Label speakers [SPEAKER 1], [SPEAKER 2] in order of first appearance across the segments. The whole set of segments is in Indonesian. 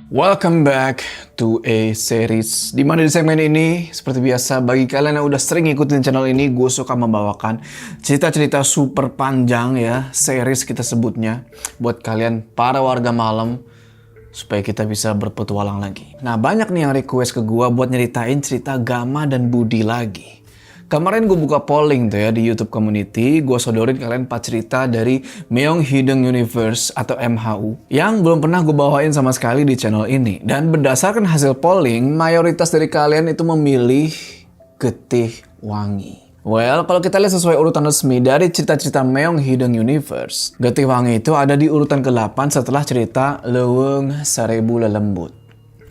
[SPEAKER 1] Welcome back to a series. Dimana di segmen ini, seperti biasa, bagi kalian yang udah sering ngikutin channel ini, gue suka membawakan cerita-cerita super panjang ya, series kita sebutnya, buat kalian para warga malam, supaya kita bisa berpetualang lagi. Nah, banyak nih yang request ke gue buat nyeritain cerita Gama dan Budi lagi. Kemarin gue buka polling tuh ya di YouTube community, gue sodorin kalian 4 cerita dari Myeong Hidung Universe atau MHU yang belum pernah gue bawain sama sekali di channel ini. Dan berdasarkan hasil polling, mayoritas dari kalian itu memilih Getih Wangi. Well, kalau kita lihat sesuai urutan resmi dari cerita-cerita Myeong Hidung Universe, Getih Wangi itu ada di urutan ke-8 setelah cerita Leuweung Seribu Lelembut.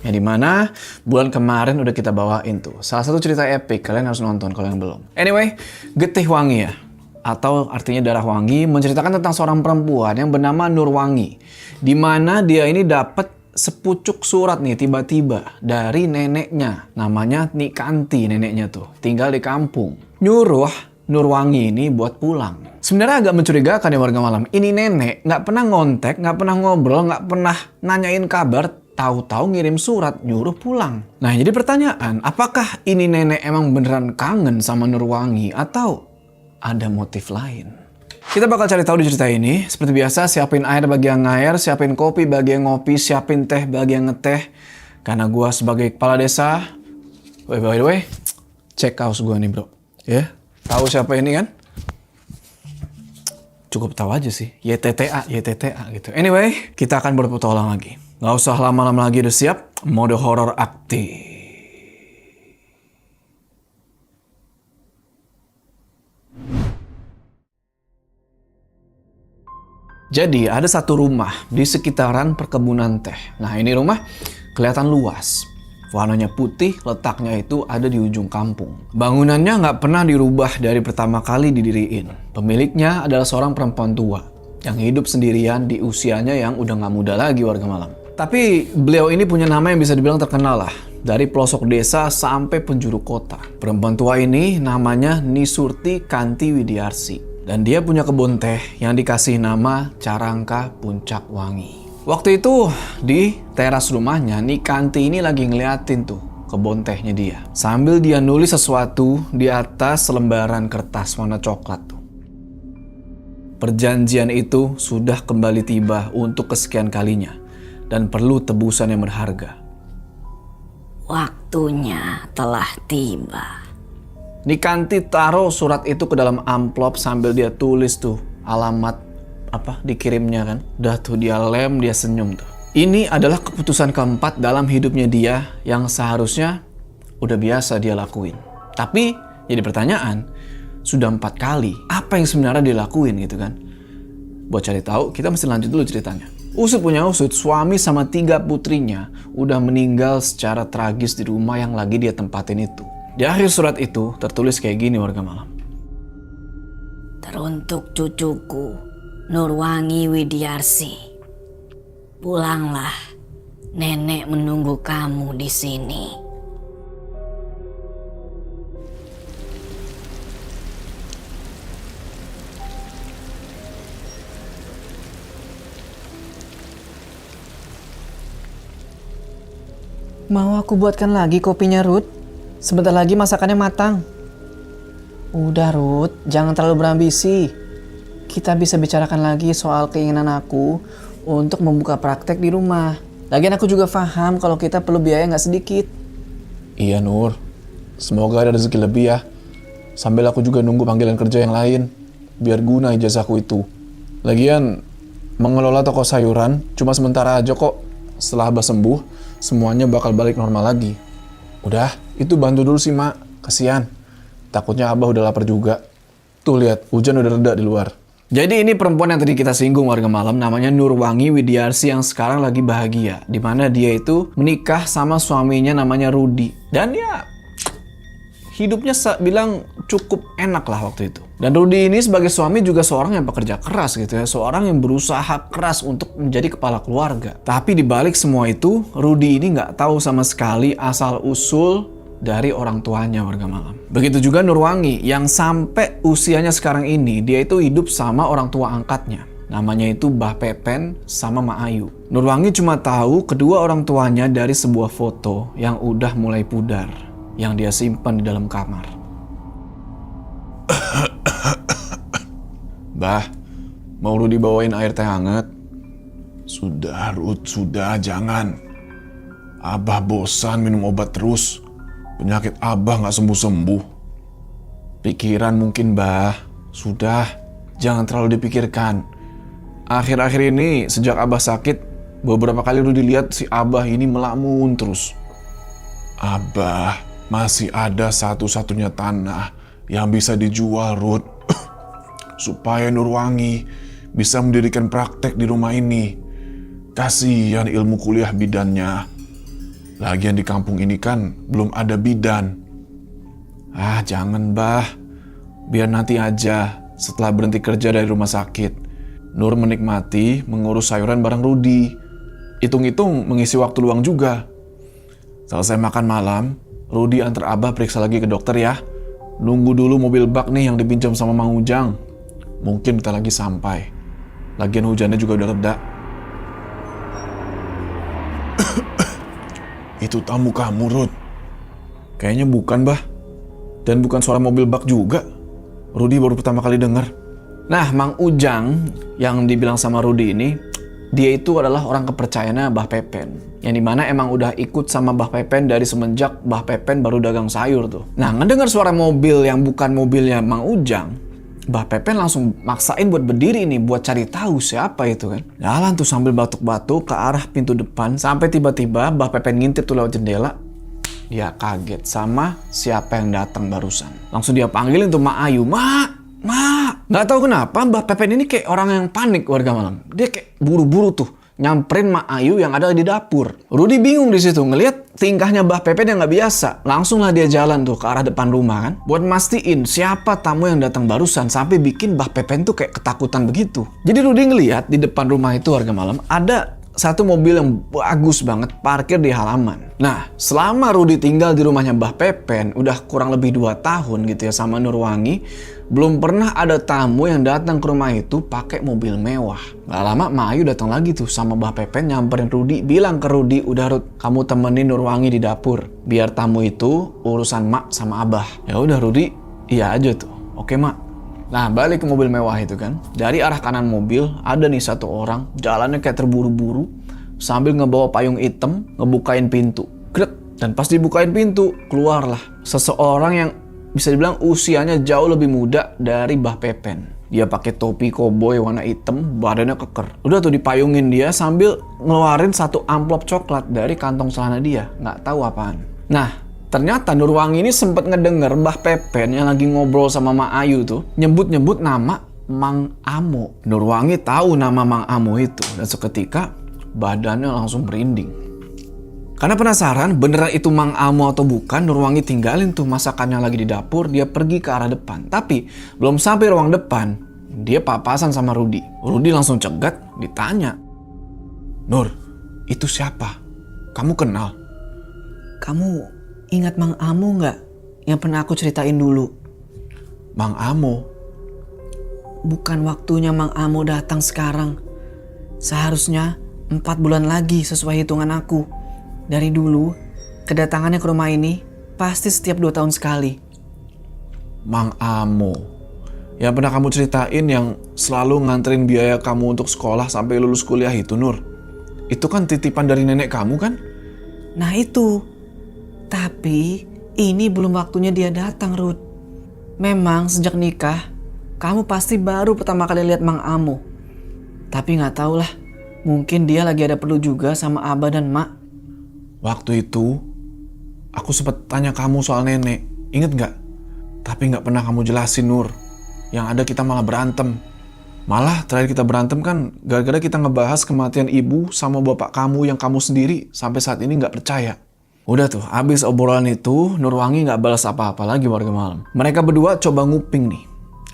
[SPEAKER 1] Yang dimana bulan kemarin udah kita bawain tuh. Salah satu cerita epic, kalian harus nonton kalau yang belum. Anyway, Getih Wangi ya, atau artinya darah wangi, menceritakan tentang seorang perempuan yang bernama Nurwangi. Dimana dia ini dapat sepucuk surat nih tiba-tiba dari neneknya. Namanya Nikanti neneknya tuh, tinggal di kampung. Nyuruh Nurwangi ini buat pulang. Sebenarnya agak mencurigakan ya warga malam. Ini nenek nggak pernah ngontek, nggak pernah ngobrol, nggak pernah nanyain kabar. Tahu-tahu ngirim surat nyuruh pulang. Nah, jadi pertanyaan, apakah ini nenek emang beneran kangen sama Nurwangi atau ada motif lain? Kita bakal cari tahu di cerita ini. Seperti biasa, siapin air bagi yang ngair, siapin kopi bagi yang ngopi, siapin teh bagi yang ngeteh. Karena gua sebagai kepala desa, by the way, cek kaos gua nih bro. Ya, tahu siapa ini kan? Cukup tahu aja sih, YTTA gitu. Anyway, kita akan berpetualang lagi. Nggak usah lama-lama lagi, udah siap? Mode horor aktif. Jadi ada satu rumah di sekitaran perkebunan teh. Nah ini rumah kelihatan luas. Warnanya putih, letaknya itu ada di ujung kampung. Bangunannya nggak pernah dirubah dari pertama kali didiriin. Pemiliknya adalah seorang perempuan tua yang hidup sendirian di usianya yang udah nggak muda lagi warga malam. Tapi beliau ini punya nama yang bisa dibilang terkenal lah. Dari pelosok desa sampai penjuru kota. Perempuan tua ini namanya Nisurti Kanti Widiarsi. Dan dia punya kebun teh yang dikasih nama Carangka Puncak Wangi. Waktu itu di teras rumahnya, Nikanti ini lagi ngeliatin tuh kebun tehnya dia. Sambil dia nulis sesuatu di atas lembaran kertas warna coklat tuh. Perjanjian itu sudah kembali tiba untuk kesekian kalinya. Dan perlu tebusan yang berharga.
[SPEAKER 2] Waktunya telah tiba.
[SPEAKER 1] Nikanti taruh surat itu ke dalam amplop sambil dia tulis tuh alamat dikirimnya kan. Udah tuh dia lem, dia senyum tuh. Ini adalah keputusan keempat dalam hidupnya dia yang seharusnya udah biasa dia lakuin. Tapi jadi pertanyaan, sudah 4 kali, apa yang sebenarnya dia lakuin gitu kan? Buat cari tahu, kita mesti lanjut dulu ceritanya. Usut punya usut, suami sama 3 putrinya udah meninggal secara tragis di rumah yang lagi dia tempatin itu. Di akhir surat itu tertulis kayak gini warga malam.
[SPEAKER 2] Teruntuk cucuku, Nurwangi Widiarsi. Pulanglah, nenek menunggu kamu di sini.
[SPEAKER 3] Mau aku buatkan lagi kopinya, Ruth? Sebentar lagi masakannya matang. Udah, Ruth. Jangan terlalu berambisi. Kita bisa bicarakan lagi soal keinginan aku untuk membuka praktek di rumah. Lagian aku juga paham kalau kita perlu biaya nggak sedikit.
[SPEAKER 1] Iya, Nur. Semoga ada rezeki lebih ya. Sambil aku juga nunggu panggilan kerja yang lain. Biar guna ijazahku itu. Lagian, mengelola toko sayuran cuma sementara aja kok. Setelah Abah sembuh, semuanya bakal balik normal lagi. Udah, itu bantu dulu sih, Mak. Kasian. Takutnya Abah udah lapar juga. Tuh lihat, hujan udah reda di luar. Jadi ini perempuan yang tadi kita singgung warga malam, namanya Nurwangi Widiarsi yang sekarang lagi bahagia. Dimana dia itu menikah sama suaminya namanya Rudi. Dan ya, hidupnya bilang cukup enak lah waktu itu. Dan Rudi ini sebagai suami juga seorang yang pekerja keras gitu ya. Seorang yang berusaha keras untuk menjadi kepala keluarga. Tapi dibalik semua itu, Rudi ini nggak tahu sama sekali asal-usul dari orang tuanya warga malam. Begitu juga Nurwangi yang sampai usianya sekarang ini, dia itu hidup sama orang tua angkatnya. Namanya itu Mbah Pepen sama Mak Ayu. Nurwangi cuma tahu kedua orang tuanya dari sebuah foto yang udah mulai pudar, yang dia simpan di dalam kamar. Bah, mau lu dibawain air teh hangat?
[SPEAKER 4] Sudah, Ruth, sudah, jangan. Abah bosan minum obat terus. Penyakit Abah nggak sembuh-sembuh.
[SPEAKER 1] Pikiran mungkin, Bah. Sudah, jangan terlalu dipikirkan. Akhir-akhir ini, sejak Abah sakit, beberapa kali lu dilihat si Abah ini melamun terus.
[SPEAKER 4] Abah masih ada satu-satunya tanah yang bisa dijual, Ruth. Supaya Nurwangi bisa mendirikan praktek di rumah ini. Kasihan ilmu kuliah bidannya. Lagian di kampung ini kan belum ada bidan.
[SPEAKER 1] Ah, jangan, Bah. Biar nanti aja setelah berhenti kerja dari rumah sakit. Nur menikmati mengurus sayuran bareng Rudi. Hitung-hitung mengisi waktu luang juga. Selesai makan malam, Rudi antar Abah periksa lagi ke dokter ya. Nunggu dulu mobil bak nih yang dipinjam sama Mang Ujang. Mungkin bentar lagi sampai. Lagian hujannya juga udah reda.
[SPEAKER 4] Itu tamu kamu, Ruth.
[SPEAKER 1] Kayaknya bukan, Bah. Dan bukan suara mobil bak juga. Rudi baru pertama kali dengar. Nah, Mang Ujang yang dibilang sama Rudi ini, dia itu adalah orang kepercayaannya Mbah Pepen. Yang dimana emang udah ikut sama Mbah Pepen dari semenjak Mbah Pepen baru dagang sayur tuh. Nah, ngedengar suara mobil yang bukan mobilnya Mang Ujang, Mbah Pepen langsung maksain buat berdiri nih, buat cari tahu siapa itu kan. Jalan tuh sambil batuk-batuk ke arah pintu depan, sampai tiba-tiba Mbah Pepen ngintip tuh lewat jendela. Dia kaget sama siapa yang datang barusan. Langsung dia panggilin tuh Mak Ayu, Mak. Nggak tahu kenapa Mbah Pepen ini kayak orang yang panik warga malam. Dia kayak buru-buru tuh nyamperin Mak Ayu yang ada di dapur. Rudi bingung di situ ngelihat tingkahnya Mbah Pepen yang nggak biasa. Langsung lah dia jalan tuh ke arah depan rumah kan, buat mastiin siapa tamu yang datang barusan sampai bikin Mbah Pepen tuh kayak ketakutan begitu. Jadi Rudi ngelihat di depan rumah itu warga malam ada satu mobil yang bagus banget parkir di halaman. Nah, selama Rudi tinggal di rumahnya Mbah Pepen udah kurang lebih 2 tahun gitu ya sama Nurwangi, belum pernah ada tamu yang datang ke rumah itu pakai mobil mewah. Gak lama Mayu datang lagi tuh sama Mbah Pepen nyamperin Rudi, bilang ke Rudi, "Udah Rud, kamu temenin Nurwangi di dapur. Biar tamu itu urusan Mak sama Abah." Ya udah Rudi, iya aja tuh. "Oke, Mak." Nah, balik ke mobil mewah itu kan. Dari arah kanan mobil, ada nih satu orang, jalannya kayak terburu-buru, sambil ngebawa payung hitam, ngebukain pintu. Grek. Dan pas dibukain pintu, keluarlah seseorang yang bisa dibilang usianya jauh lebih muda dari Mbah Pepen. Dia pakai topi koboi warna hitam, badannya keker. Udah tuh dipayungin dia sambil ngeluarin satu amplop coklat dari kantong celana dia. Nggak tahu apaan. Nah, ternyata Nurwangi ini sempat ngedenger Mbah Pepen yang lagi ngobrol sama Mak Ayu tuh nyebut-nyebut nama Mang Amo. Nurwangi tahu nama Mang Amo itu dan seketika badannya langsung merinding. Karena penasaran beneran itu Mang Amo atau bukan, Nurwangi tinggalin tuh masakannya lagi di dapur, dia pergi ke arah depan. Tapi belum sampai ruang depan, dia papasan sama Rudi. Rudi langsung cegat, ditanya, "Nur, itu siapa? Kamu kenal?"
[SPEAKER 3] Kamu ingat Mang Amo nggak? Yang pernah aku ceritain dulu.
[SPEAKER 1] Mang Amo?
[SPEAKER 3] Bukan waktunya Mang Amo datang sekarang. Seharusnya 4 bulan lagi sesuai hitungan aku. Dari dulu, kedatangannya ke rumah ini pasti setiap 2 tahun sekali.
[SPEAKER 1] Mang Amo? Yang pernah kamu ceritain yang selalu nganterin biaya kamu untuk sekolah sampai lulus kuliah itu, Nur? Itu kan titipan dari nenek kamu kan?
[SPEAKER 3] Nah itu. Tapi ini belum waktunya dia datang, Ruth. Memang sejak nikah, kamu pasti baru pertama kali lihat Mang Amo. Tapi nggak tahu lah, mungkin dia lagi ada perlu juga sama Abah dan Mak.
[SPEAKER 1] Waktu itu, aku sempat tanya kamu soal nenek. Ingat nggak? Tapi nggak pernah kamu jelasin, Nur. Yang ada kita malah berantem. Malah terakhir kita berantem kan gara-gara kita ngebahas kematian ibu sama bapak kamu yang kamu sendiri sampai saat ini nggak percaya. Udah tuh, abis obrolan itu, Nurwangi nggak balas apa-apa lagi warga malam. Mereka berdua coba nguping nih.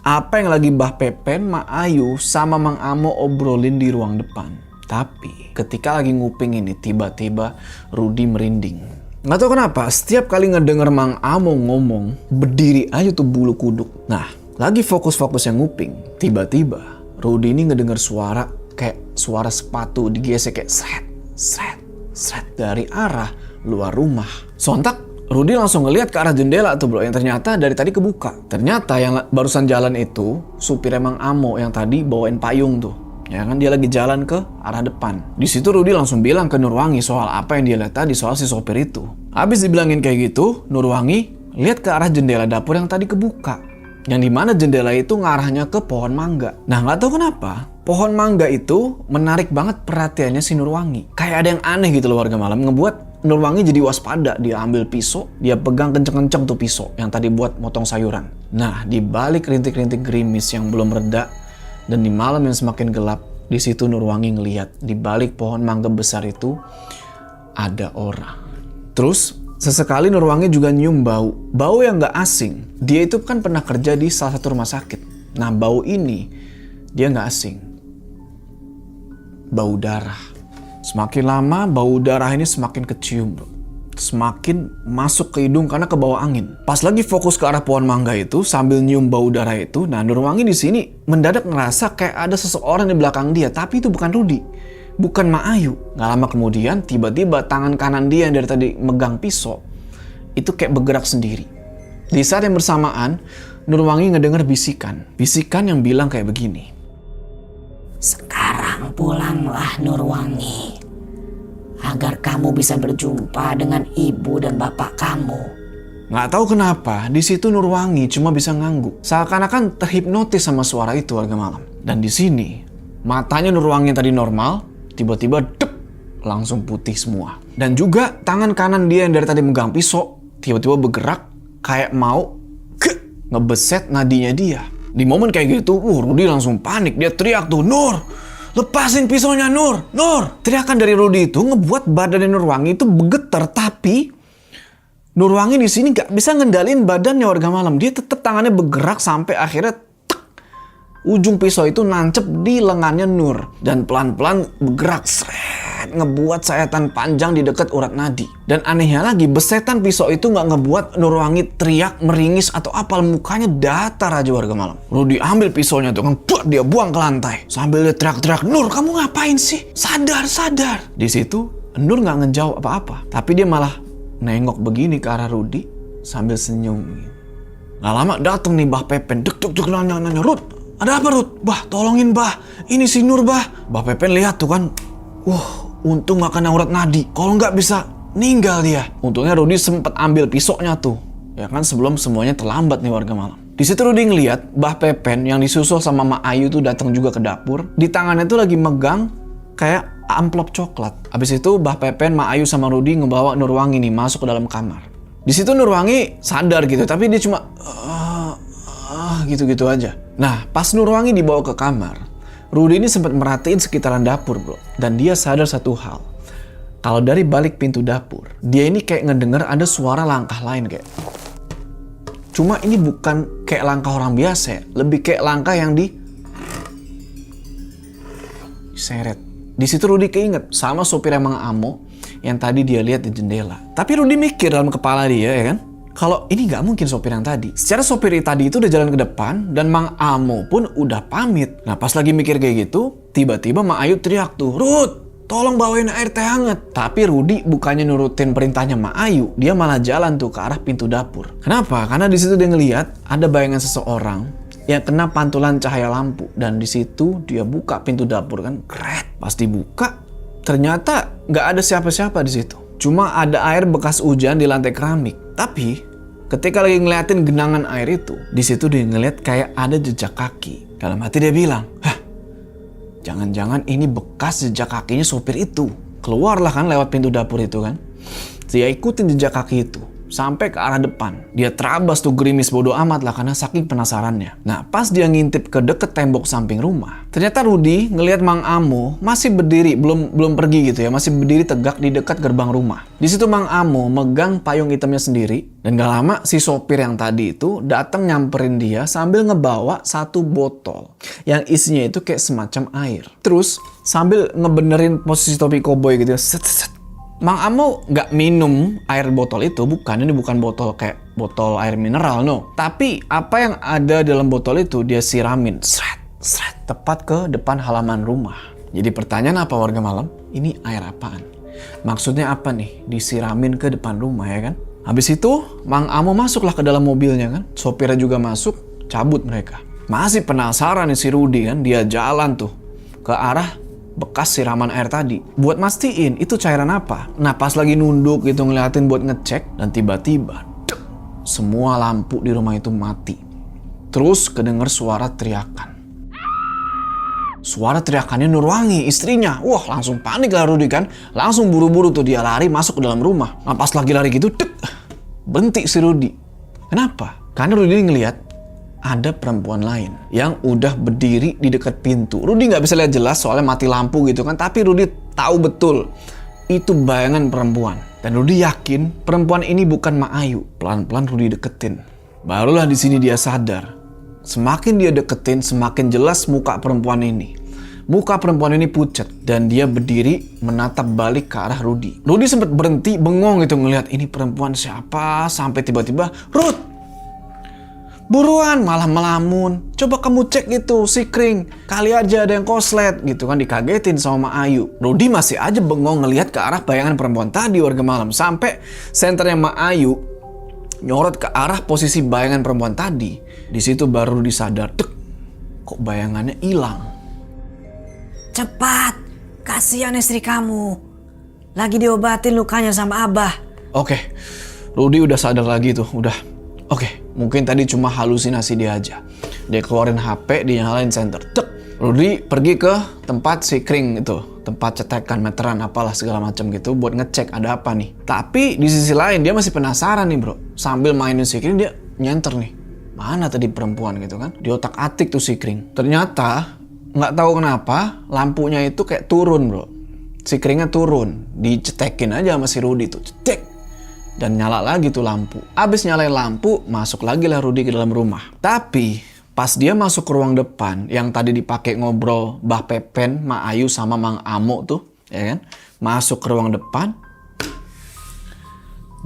[SPEAKER 1] Apa yang lagi Mbah Pepen, Mak Ayu, sama Mang Amo obrolin di ruang depan. Tapi ketika lagi nguping ini, tiba-tiba Rudi merinding. Nggak tahu kenapa, setiap kali ngedenger Mang Amo ngomong, berdiri aja tuh bulu kuduk. Nah, lagi fokus-fokusnya nguping, tiba-tiba Rudy ini ngedenger suara kayak suara sepatu digesek kayak sret, sret, sret dari arah luar rumah. Sontak Rudy langsung ngeliat ke arah jendela tuh bro, yang ternyata dari tadi kebuka. Ternyata yang barusan jalan itu supir Mang Amo yang tadi bawain payung tuh. Ya kan, dia lagi jalan ke arah depan. Di situ Rudy langsung bilang ke Nurwangi soal apa yang dia lihat tadi soal si sopir itu. Habis dibilangin kayak gitu, Nurwangi lihat ke arah jendela dapur yang tadi kebuka. Yang dimana jendela itu ngarahnya ke pohon mangga. Nah nggak tahu kenapa, pohon mangga itu menarik banget perhatiannya si Nurwangi. Kayak ada yang aneh gitu loh warga malam, ngebuat Nurwangi jadi waspada. Dia ambil pisau, dia pegang kenceng-kenceng tuh pisau yang tadi buat motong sayuran. Nah di balik rintik-rintik gerimis yang belum reda dan di malam yang semakin gelap, di situ Nurwangi ngelihat di balik pohon mangga besar itu ada orang. Terus sesekali Nurwangi juga nyium bau yang gak asing. Dia itu kan pernah kerja di salah satu rumah sakit. Nah bau ini dia gak asing. Bau darah. Semakin lama bau darah ini semakin kecium bro. Semakin masuk ke hidung karena kebawa angin. Pas lagi fokus ke arah pohon mangga itu sambil nyium bau darah itu, nah Nurwangi di sini mendadak ngerasa kayak ada seseorang di belakang dia, tapi itu bukan Rudy. Bukan Mak Ayu. Gak lama kemudian tiba-tiba tangan kanan dia yang dari tadi megang pisau itu kayak bergerak sendiri. Di saat yang bersamaan Nurwangi ngedenger bisikan. Bisikan yang bilang kayak begini.
[SPEAKER 2] Sekarang pulanglah Nurwangi, agar kamu bisa berjumpa dengan ibu dan bapak kamu.
[SPEAKER 1] Gak tahu kenapa di situ Nurwangi cuma bisa ngangguk. Seakan-akan terhipnotis sama suara itu warga malam. Dan di sini matanya Nurwangi yang tadi normal tiba-tiba dep, langsung putih semua. Dan juga tangan kanan dia yang dari tadi megang pisau tiba-tiba bergerak kayak mau ngebeset nadinya dia. Di momen kayak gitu, Rudy langsung panik. Dia teriak tuh, Nur, lepasin pisaunya Nur, Nur. Teriakan dari Rudy itu ngebuat badannya Nurwangi itu bergetar, tapi Nurwangi di sini gak bisa ngendalin badannya warga malam. Dia tetap tangannya bergerak sampai akhirnya ujung pisau itu nancep di lengannya Nur. Dan pelan-pelan bergerak seret, ngebuat sayatan panjang di dekat urat nadi. Dan anehnya lagi, besetan pisau itu gak ngebuat Nurwangi teriak, meringis atau apa. Mukanya datar aja warga malam. Rudy ambil pisaunya tuh kan, dia buang ke lantai. Sambil dia teriak-teriak, Nur kamu ngapain sih? Sadar, sadar. Di situ Nur gak ngejawab apa-apa. Tapi dia malah nengok begini ke arah Rudy sambil senyum. Gak lama dateng nih Mbah Pepen, dek nanya, Rud, ada apa Rud? Bah, tolongin Bah. Ini si Nur Bah. Mbah Pepen lihat tuh kan. Untung gak kena urat nadi. Kalau nggak bisa meninggal dia. Untungnya Rudy sempat ambil pisaunya tuh. Ya kan sebelum semuanya terlambat nih warga malam. Di situ Rudy ngeliat Mbah Pepen yang disusul sama Mak Ayu tuh datang juga ke dapur. Di tangannya tuh lagi megang kayak amplop coklat. Abis itu Mbah Pepen, Mak Ayu sama Rudy ngebawa Nurwangi nih masuk ke dalam kamar. Di situ Nurwangi sadar gitu, tapi dia cuma gitu-gitu aja. Nah, pas Nurwangi dibawa ke kamar, Rudy ini sempat merhatiin sekitaran dapur, bro. Dan dia sadar satu hal. Kalau dari balik pintu dapur, dia ini kayak ngedenger ada suara langkah lain kayak. Cuma ini bukan kayak langkah orang biasa, lebih kayak langkah yang diseret. Di situ Rudy keinget sama sopir Mang Amo yang tadi dia lihat di jendela. Tapi Rudy mikir dalam kepala dia ya kan, kalau ini nggak mungkin sopir yang tadi. Secara sopir tadi itu udah jalan ke depan dan Mang Amo pun udah pamit. Nah pas lagi mikir kayak gitu, tiba-tiba Mak Ayu teriak tuh, Rud, tolong bawain air teh hangat. Tapi Rudy bukannya nurutin perintahnya Mak Ayu, dia malah jalan tuh ke arah pintu dapur. Kenapa? Karena di situ dia ngelihat ada bayangan seseorang yang kena pantulan cahaya lampu. Dan di situ dia buka pintu dapur kan, kret. Pas dibuka, ternyata nggak ada siapa-siapa di situ. Cuma ada air bekas hujan di lantai keramik. Tapi ketika lagi ngeliatin genangan air itu, di situ dia ngeliat kayak ada jejak kaki. Dalam hati dia bilang, hah, jangan-jangan ini bekas jejak kakinya sopir itu. Keluarlah kan lewat pintu dapur itu kan. Dia ikutin jejak kaki itu sampai ke arah depan. Dia terabas tuh gerimis bodo amat lah karena saking penasarannya. Nah pas dia ngintip ke deket tembok samping rumah, ternyata Rudy ngelihat Mang Amo masih berdiri, belum pergi gitu ya, masih berdiri tegak di dekat gerbang rumah. Di situ Mang Amo megang payung hitamnya sendiri dan gak lama si sopir yang tadi itu datang nyamperin dia sambil ngebawa satu botol yang isinya itu kayak semacam air. Terus sambil ngebenerin posisi topi koboi gitu ya, set. Mang Amo nggak minum air botol itu, bukan. Ini bukan botol kayak botol air mineral, no. Tapi apa yang ada dalam botol itu dia siramin, Sret, tepat ke depan halaman rumah. Jadi pertanyaan apa warga malam? Ini air apaan? Maksudnya apa nih? Disiramin ke depan rumah ya kan? Habis itu Mang Amo masuklah ke dalam mobilnya kan. Sopirnya juga masuk, cabut mereka. Masih penasaran nih si Rudy kan. Dia jalan tuh ke arah bekas siraman air tadi. Buat mastiin itu cairan apa. Nah pas lagi nunduk gitu ngeliatin buat ngecek. Dan tiba-tiba semua lampu di rumah itu mati. Terus kedenger suara teriakan. Suara teriakannya Nurwangi, istrinya. Wah langsung panik lah Rudy kan. Langsung buru-buru tuh dia lari masuk ke dalam rumah. Nah pas lagi lari gitu, berhenti si Rudy. Kenapa? Karena Rudy ngelihat ada perempuan lain yang udah berdiri di dekat pintu. Rudy nggak bisa lihat jelas soalnya mati lampu gitu kan. Tapi Rudy tahu betul itu bayangan perempuan. Dan Rudy yakin perempuan ini bukan Mak Ayu. Pelan-pelan Rudy deketin. Barulah di sini dia sadar. Semakin dia deketin, semakin jelas muka perempuan ini. Muka perempuan ini pucat dan dia berdiri menatap balik ke arah Rudy. Rudy sempat berhenti bengong gitu ngelihat ini perempuan siapa sampai tiba-tiba, "Ruth, buruan!" malah melamun. "Coba kamu cek itu si Kring, kali aja ada yang koslet," gitu kan, dikagetin sama Mak Ayu. Rudy masih aja bengong ngelihat ke arah bayangan perempuan tadi warga malam sampai senternya Mak Ayu nyorot ke arah posisi bayangan perempuan tadi. Di situ baru disadar, kok bayangannya hilang.
[SPEAKER 2] Cepat, kasihan istri kamu. Lagi diobatin lukanya sama Abah.
[SPEAKER 1] Oke, Rudy udah sadar lagi tuh, udah. Oke, mungkin tadi cuma halusinasi dia aja. Dia keluarin HP, dia nyalain senter. Rudy pergi ke tempat si Kring itu, tempat cetekan, meteran, apalah segala macam gitu buat ngecek ada apa nih. Tapi di sisi lain dia masih penasaran nih bro. Sambil mainin si Kring dia nyenter nih. Mana tadi perempuan gitu kan? Di otak-atik tuh si Kring. Ternyata nggak tahu kenapa lampunya itu kayak turun bro. Si Kringnya turun, dicetekin aja sama si Rudy tuh, cetek. Dan nyala lagi tuh lampu. Abis nyalain lampu, masuk lagi lah Rudy ke dalam rumah. Tapi pas dia masuk ke ruang depan yang tadi dipakai ngobrol Mbah Pepen, Mak Ayu sama Mang Amo tuh, ya kan? Masuk ke ruang depan,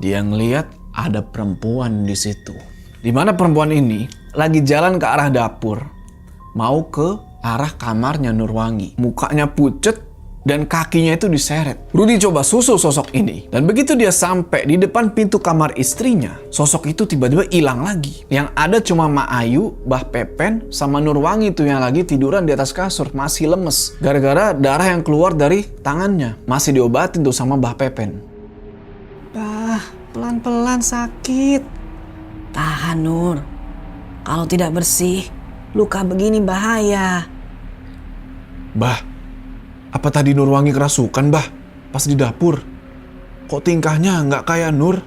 [SPEAKER 1] dia ngeliat ada perempuan di situ. Di mana perempuan ini lagi jalan ke arah dapur, mau ke arah kamarnya Nurwangi. Mukanya pucet dan kakinya itu diseret. Rudy coba susul sosok ini. Dan begitu dia sampai di depan pintu kamar istrinya, sosok itu tiba-tiba hilang lagi. Yang ada cuma Mak Ayu, Mbah Pepen, sama Nurwangi tuh yang lagi tiduran di atas kasur. Masih lemes. Gara-gara darah yang keluar dari tangannya. Masih diobatin tuh sama Mbah Pepen.
[SPEAKER 3] Bah, pelan-pelan sakit.
[SPEAKER 2] Tahan Nur. Kalau tidak bersih, luka begini bahaya.
[SPEAKER 4] Bah, apa tadi Nurwangi kerasukan, Bah? Pas di dapur. Kok tingkahnya nggak kayak Nur?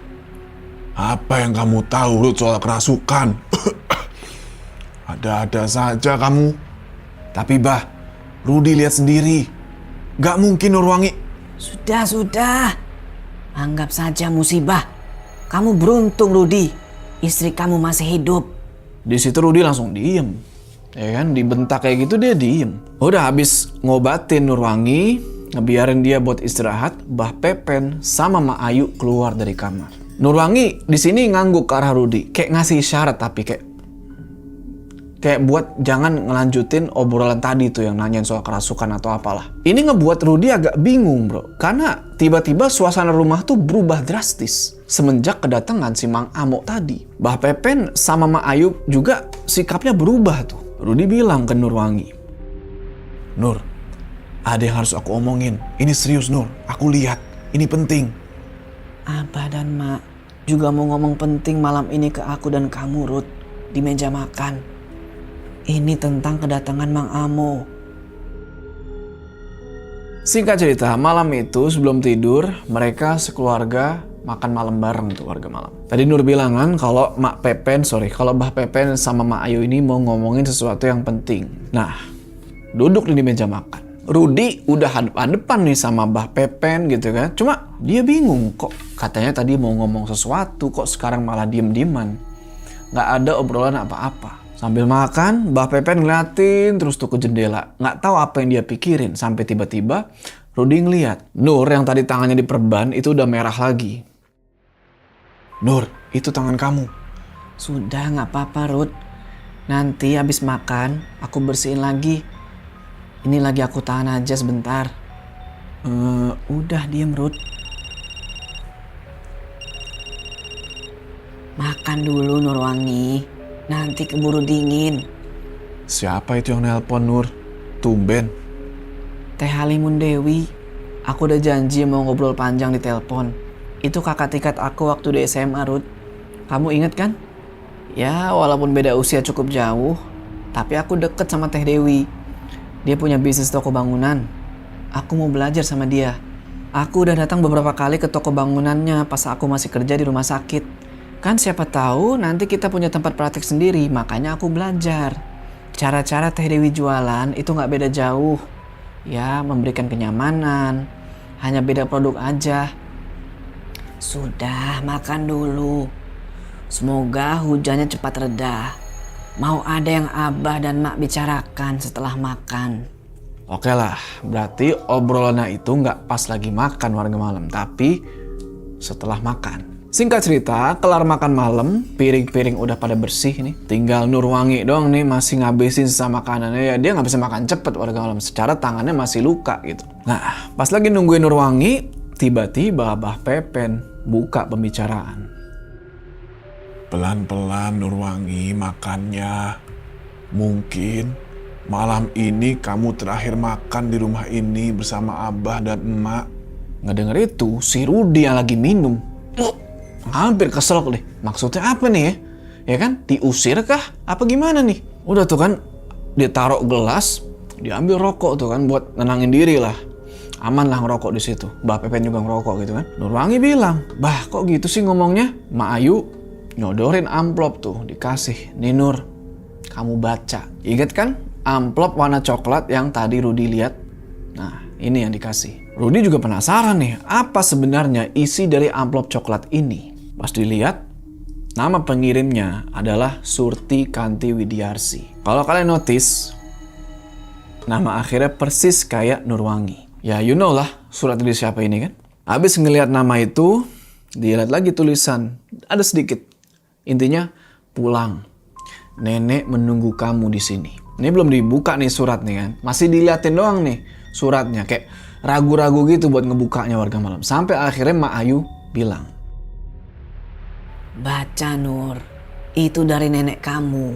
[SPEAKER 4] Apa yang kamu tahu, Ruth, soal kerasukan? Ada-ada saja kamu. Tapi, Bah, Rudy lihat sendiri. Nggak mungkin Nurwangi.
[SPEAKER 2] Sudah. Anggap saja musibah. Kamu beruntung, Rudy. Istri kamu masih hidup.
[SPEAKER 1] Di situ Rudy langsung diem. Ya kan, dibentak kayak gitu dia diem. Udah habis ngobatin Nurwangi, ngebiarin dia buat istirahat, Mbah Pepen sama Mak Ayu keluar dari kamar. Nurwangi di sini ngangguk ke arah Rudy, kayak ngasih isyarat tapi kayak buat jangan ngelanjutin obrolan tadi tuh yang nanyain soal kerasukan atau apalah. Ini ngebuat Rudy agak bingung bro, karena tiba-tiba suasana rumah tuh berubah drastis semenjak kedatangan si Mang Amo tadi. Mbah Pepen sama Mak Ayu juga sikapnya berubah tuh. Rudy bilang ke Nurwangi, "Nur, ada yang harus aku omongin. Ini serius Nur, aku lihat. Ini penting."
[SPEAKER 2] Abah dan Mak juga mau ngomong penting malam ini ke aku dan kamu, Ruth, di meja makan. Ini tentang kedatangan Mang Amo.
[SPEAKER 1] Singkat cerita, malam itu sebelum tidur, mereka sekeluarga makan malam bareng tuh warga malam. Tadi Nur bilang kan kalau kalau Mbah Pepen sama Mak Ayu ini mau ngomongin sesuatu yang penting. Nah, duduk di meja makan. Rudy udah hadap-hadapan nih sama Mbah Pepen gitu kan. Cuma dia bingung kok katanya tadi mau ngomong sesuatu kok sekarang malah diem-dieman. Nggak ada obrolan apa-apa. Sambil makan, Mbah Pepen ngeliatin terus tuh ke jendela. Nggak tahu apa yang dia pikirin sampai tiba-tiba Rudy ngeliat Nur yang tadi tangannya diperban itu udah merah lagi. "Nur, itu tangan kamu."
[SPEAKER 2] Sudah, nggak apa-apa, Ruth. Nanti habis makan, aku bersihin lagi. Ini lagi aku tahan aja sebentar. Udah diem, Ruth. Makan dulu, Nurwangi. Nanti keburu dingin.
[SPEAKER 1] Siapa itu yang nelpon, Nur? Tumben.
[SPEAKER 2] Teh Halimun Dewi. Aku udah janji mau ngobrol panjang di telepon. Itu kakak tingkat aku waktu di SMA, Ruth. Kamu inget kan? Ya, walaupun beda usia cukup jauh, tapi aku deket sama Teh Dewi. Dia punya bisnis toko bangunan. Aku mau belajar sama dia. Aku udah datang beberapa kali ke toko bangunannya pas aku masih kerja di rumah sakit. Kan siapa tahu nanti kita punya tempat praktek sendiri, makanya aku belajar. Cara-cara Teh Dewi jualan itu nggak beda jauh. Ya, memberikan kenyamanan. Hanya beda produk aja. Sudah, makan dulu. Semoga hujannya cepat reda. Mau ada yang Abah dan Mak bicarakan setelah makan.
[SPEAKER 1] Oke lah, berarti obrolannya itu nggak pas lagi makan warga malam, tapi setelah makan. Singkat cerita, kelar makan malam, piring-piring udah pada bersih nih. Tinggal Nurwangi doang nih masih ngabisin sisa makanannya. Ya dia nggak bisa makan cepet warga malam, secara tangannya masih luka gitu. Nah, pas lagi nungguin Nurwangi, tiba-tiba Abah Pepen buka pembicaraan.
[SPEAKER 4] Pelan-pelan Nurwangi makannya. Mungkin malam ini kamu terakhir makan di rumah ini bersama Abah dan Emak.
[SPEAKER 1] Ngedenger itu, si Rudi yang lagi minum. Hampir keselak deh. Maksudnya apa nih ya? Ya kan? Diusir kah? Apa gimana nih? Udah tuh kan, dia taruh gelas, diambil rokok tuh kan buat nenangin diri lah. Aman lah ngerokok di situ. Mbak Pepen juga ngerokok gitu kan. Nurwangi bilang, "Bah, kok gitu sih ngomongnya?" Mak Ayu nyodorin amplop tuh, dikasih. "Nih Nur, kamu baca." Ingat kan amplop warna coklat yang tadi Rudi lihat? Nah, ini yang dikasih. Rudi juga penasaran nih, apa sebenarnya isi dari amplop coklat ini? Pas dilihat, nama pengirimnya adalah Surti Kanti Widiarsi. Kalau kalian notice, nama akhirnya persis kayak Nurwangi. Ya you know lah surat dari siapa ini kan. Habis ngelihat nama itu, dilihat lagi tulisan. Ada sedikit. Intinya, pulang. Nenek menunggu kamu di sini. Ini belum dibuka nih surat nih kan. Masih diliatin doang nih suratnya. Kayak ragu-ragu gitu buat ngebukanya warga malam. Sampai akhirnya Mak Ayu bilang.
[SPEAKER 2] Baca Nur, itu dari nenek kamu.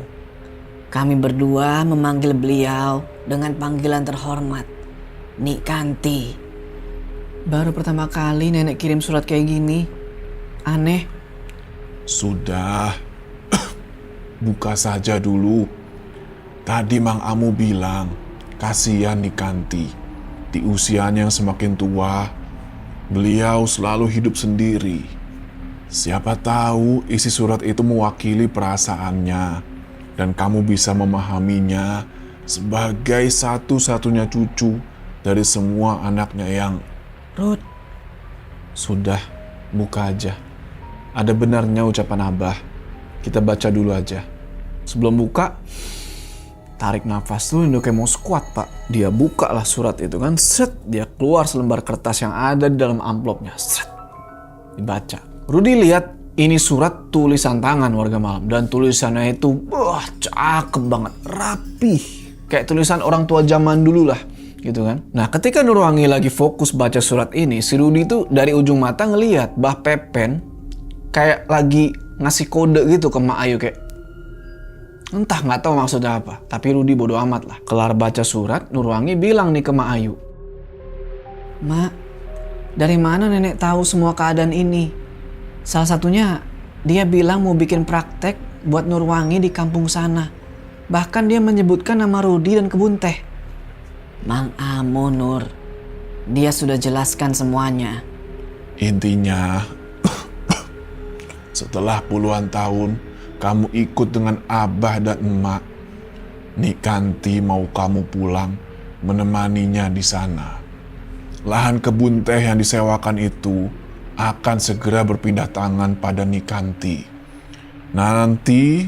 [SPEAKER 2] Kami berdua memanggil beliau dengan panggilan terhormat, Nik Kanti. Baru pertama kali nenek kirim surat kayak gini. Aneh.
[SPEAKER 4] Sudah, buka saja dulu. Tadi Mang Amu bilang, kasihan nih Kanti. Di usianya yang semakin tua, beliau selalu hidup sendiri. Siapa tahu isi surat itu mewakili perasaannya, dan kamu bisa memahaminya sebagai satu-satunya cucu dari semua anaknya yang...
[SPEAKER 2] Ruth,
[SPEAKER 1] Sudah, buka aja. Ada benarnya ucapan Abah. Kita baca dulu aja. Sebelum buka, tarik nafas dulu, udah kayak mau squat pak. Dia buka lah surat itu kan, set, dia keluar selembar kertas yang ada di dalam amplopnya, set, dibaca. Rudi lihat ini surat tulisan tangan warga malam, dan tulisannya itu, wah cakep banget, rapih, kayak tulisan orang tua zaman dulu lah, gitu kan. Nah ketika Nurwangi lagi fokus baca surat ini, si Rudi tuh dari ujung mata ngelihat Mbah Pepen kayak lagi ngasih kode gitu ke Mak Ayu kayak entah nggak tahu maksudnya apa, tapi Rudi bodo amat lah. Kelar baca surat, Nurwangi bilang nih ke Mak Ayu,
[SPEAKER 2] Mak, dari mana nenek tahu semua keadaan ini? Salah satunya, dia bilang mau bikin praktek buat Nurwangi di kampung sana. Bahkan dia menyebutkan nama Rudi dan kebun teh. Mang Amo Nur, dia sudah jelaskan semuanya.
[SPEAKER 4] Intinya, setelah puluhan tahun, kamu ikut dengan Abah dan Emak. Nik Kanti mau kamu pulang, menemaninya di sana. Lahan kebun teh yang disewakan itu akan segera berpindah tangan pada Nik Kanti. Nanti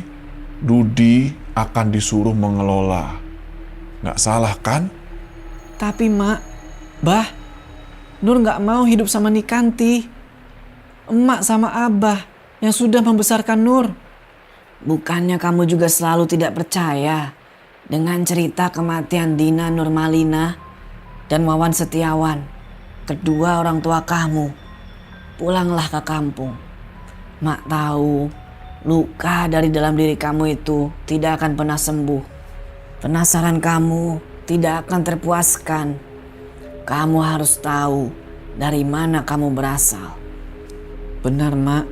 [SPEAKER 4] Rudi akan disuruh mengelola. Nggak salah kan?
[SPEAKER 2] Tapi Mak, Bah, Nur nggak mau hidup sama Nikanti. Emak sama Abah yang sudah membesarkan Nur. bukannya kamu juga selalu tidak percaya dengan cerita kematian Dina Nurmalina dan Wawan Setiawan, kedua orang tua kamu? Pulanglah ke kampung. Mak tahu luka dari dalam diri kamu itu tidak akan pernah sembuh. Penasaran kamu tidak akan terpuaskan. Kamu harus tahu dari mana kamu berasal.
[SPEAKER 3] Benar, Mak.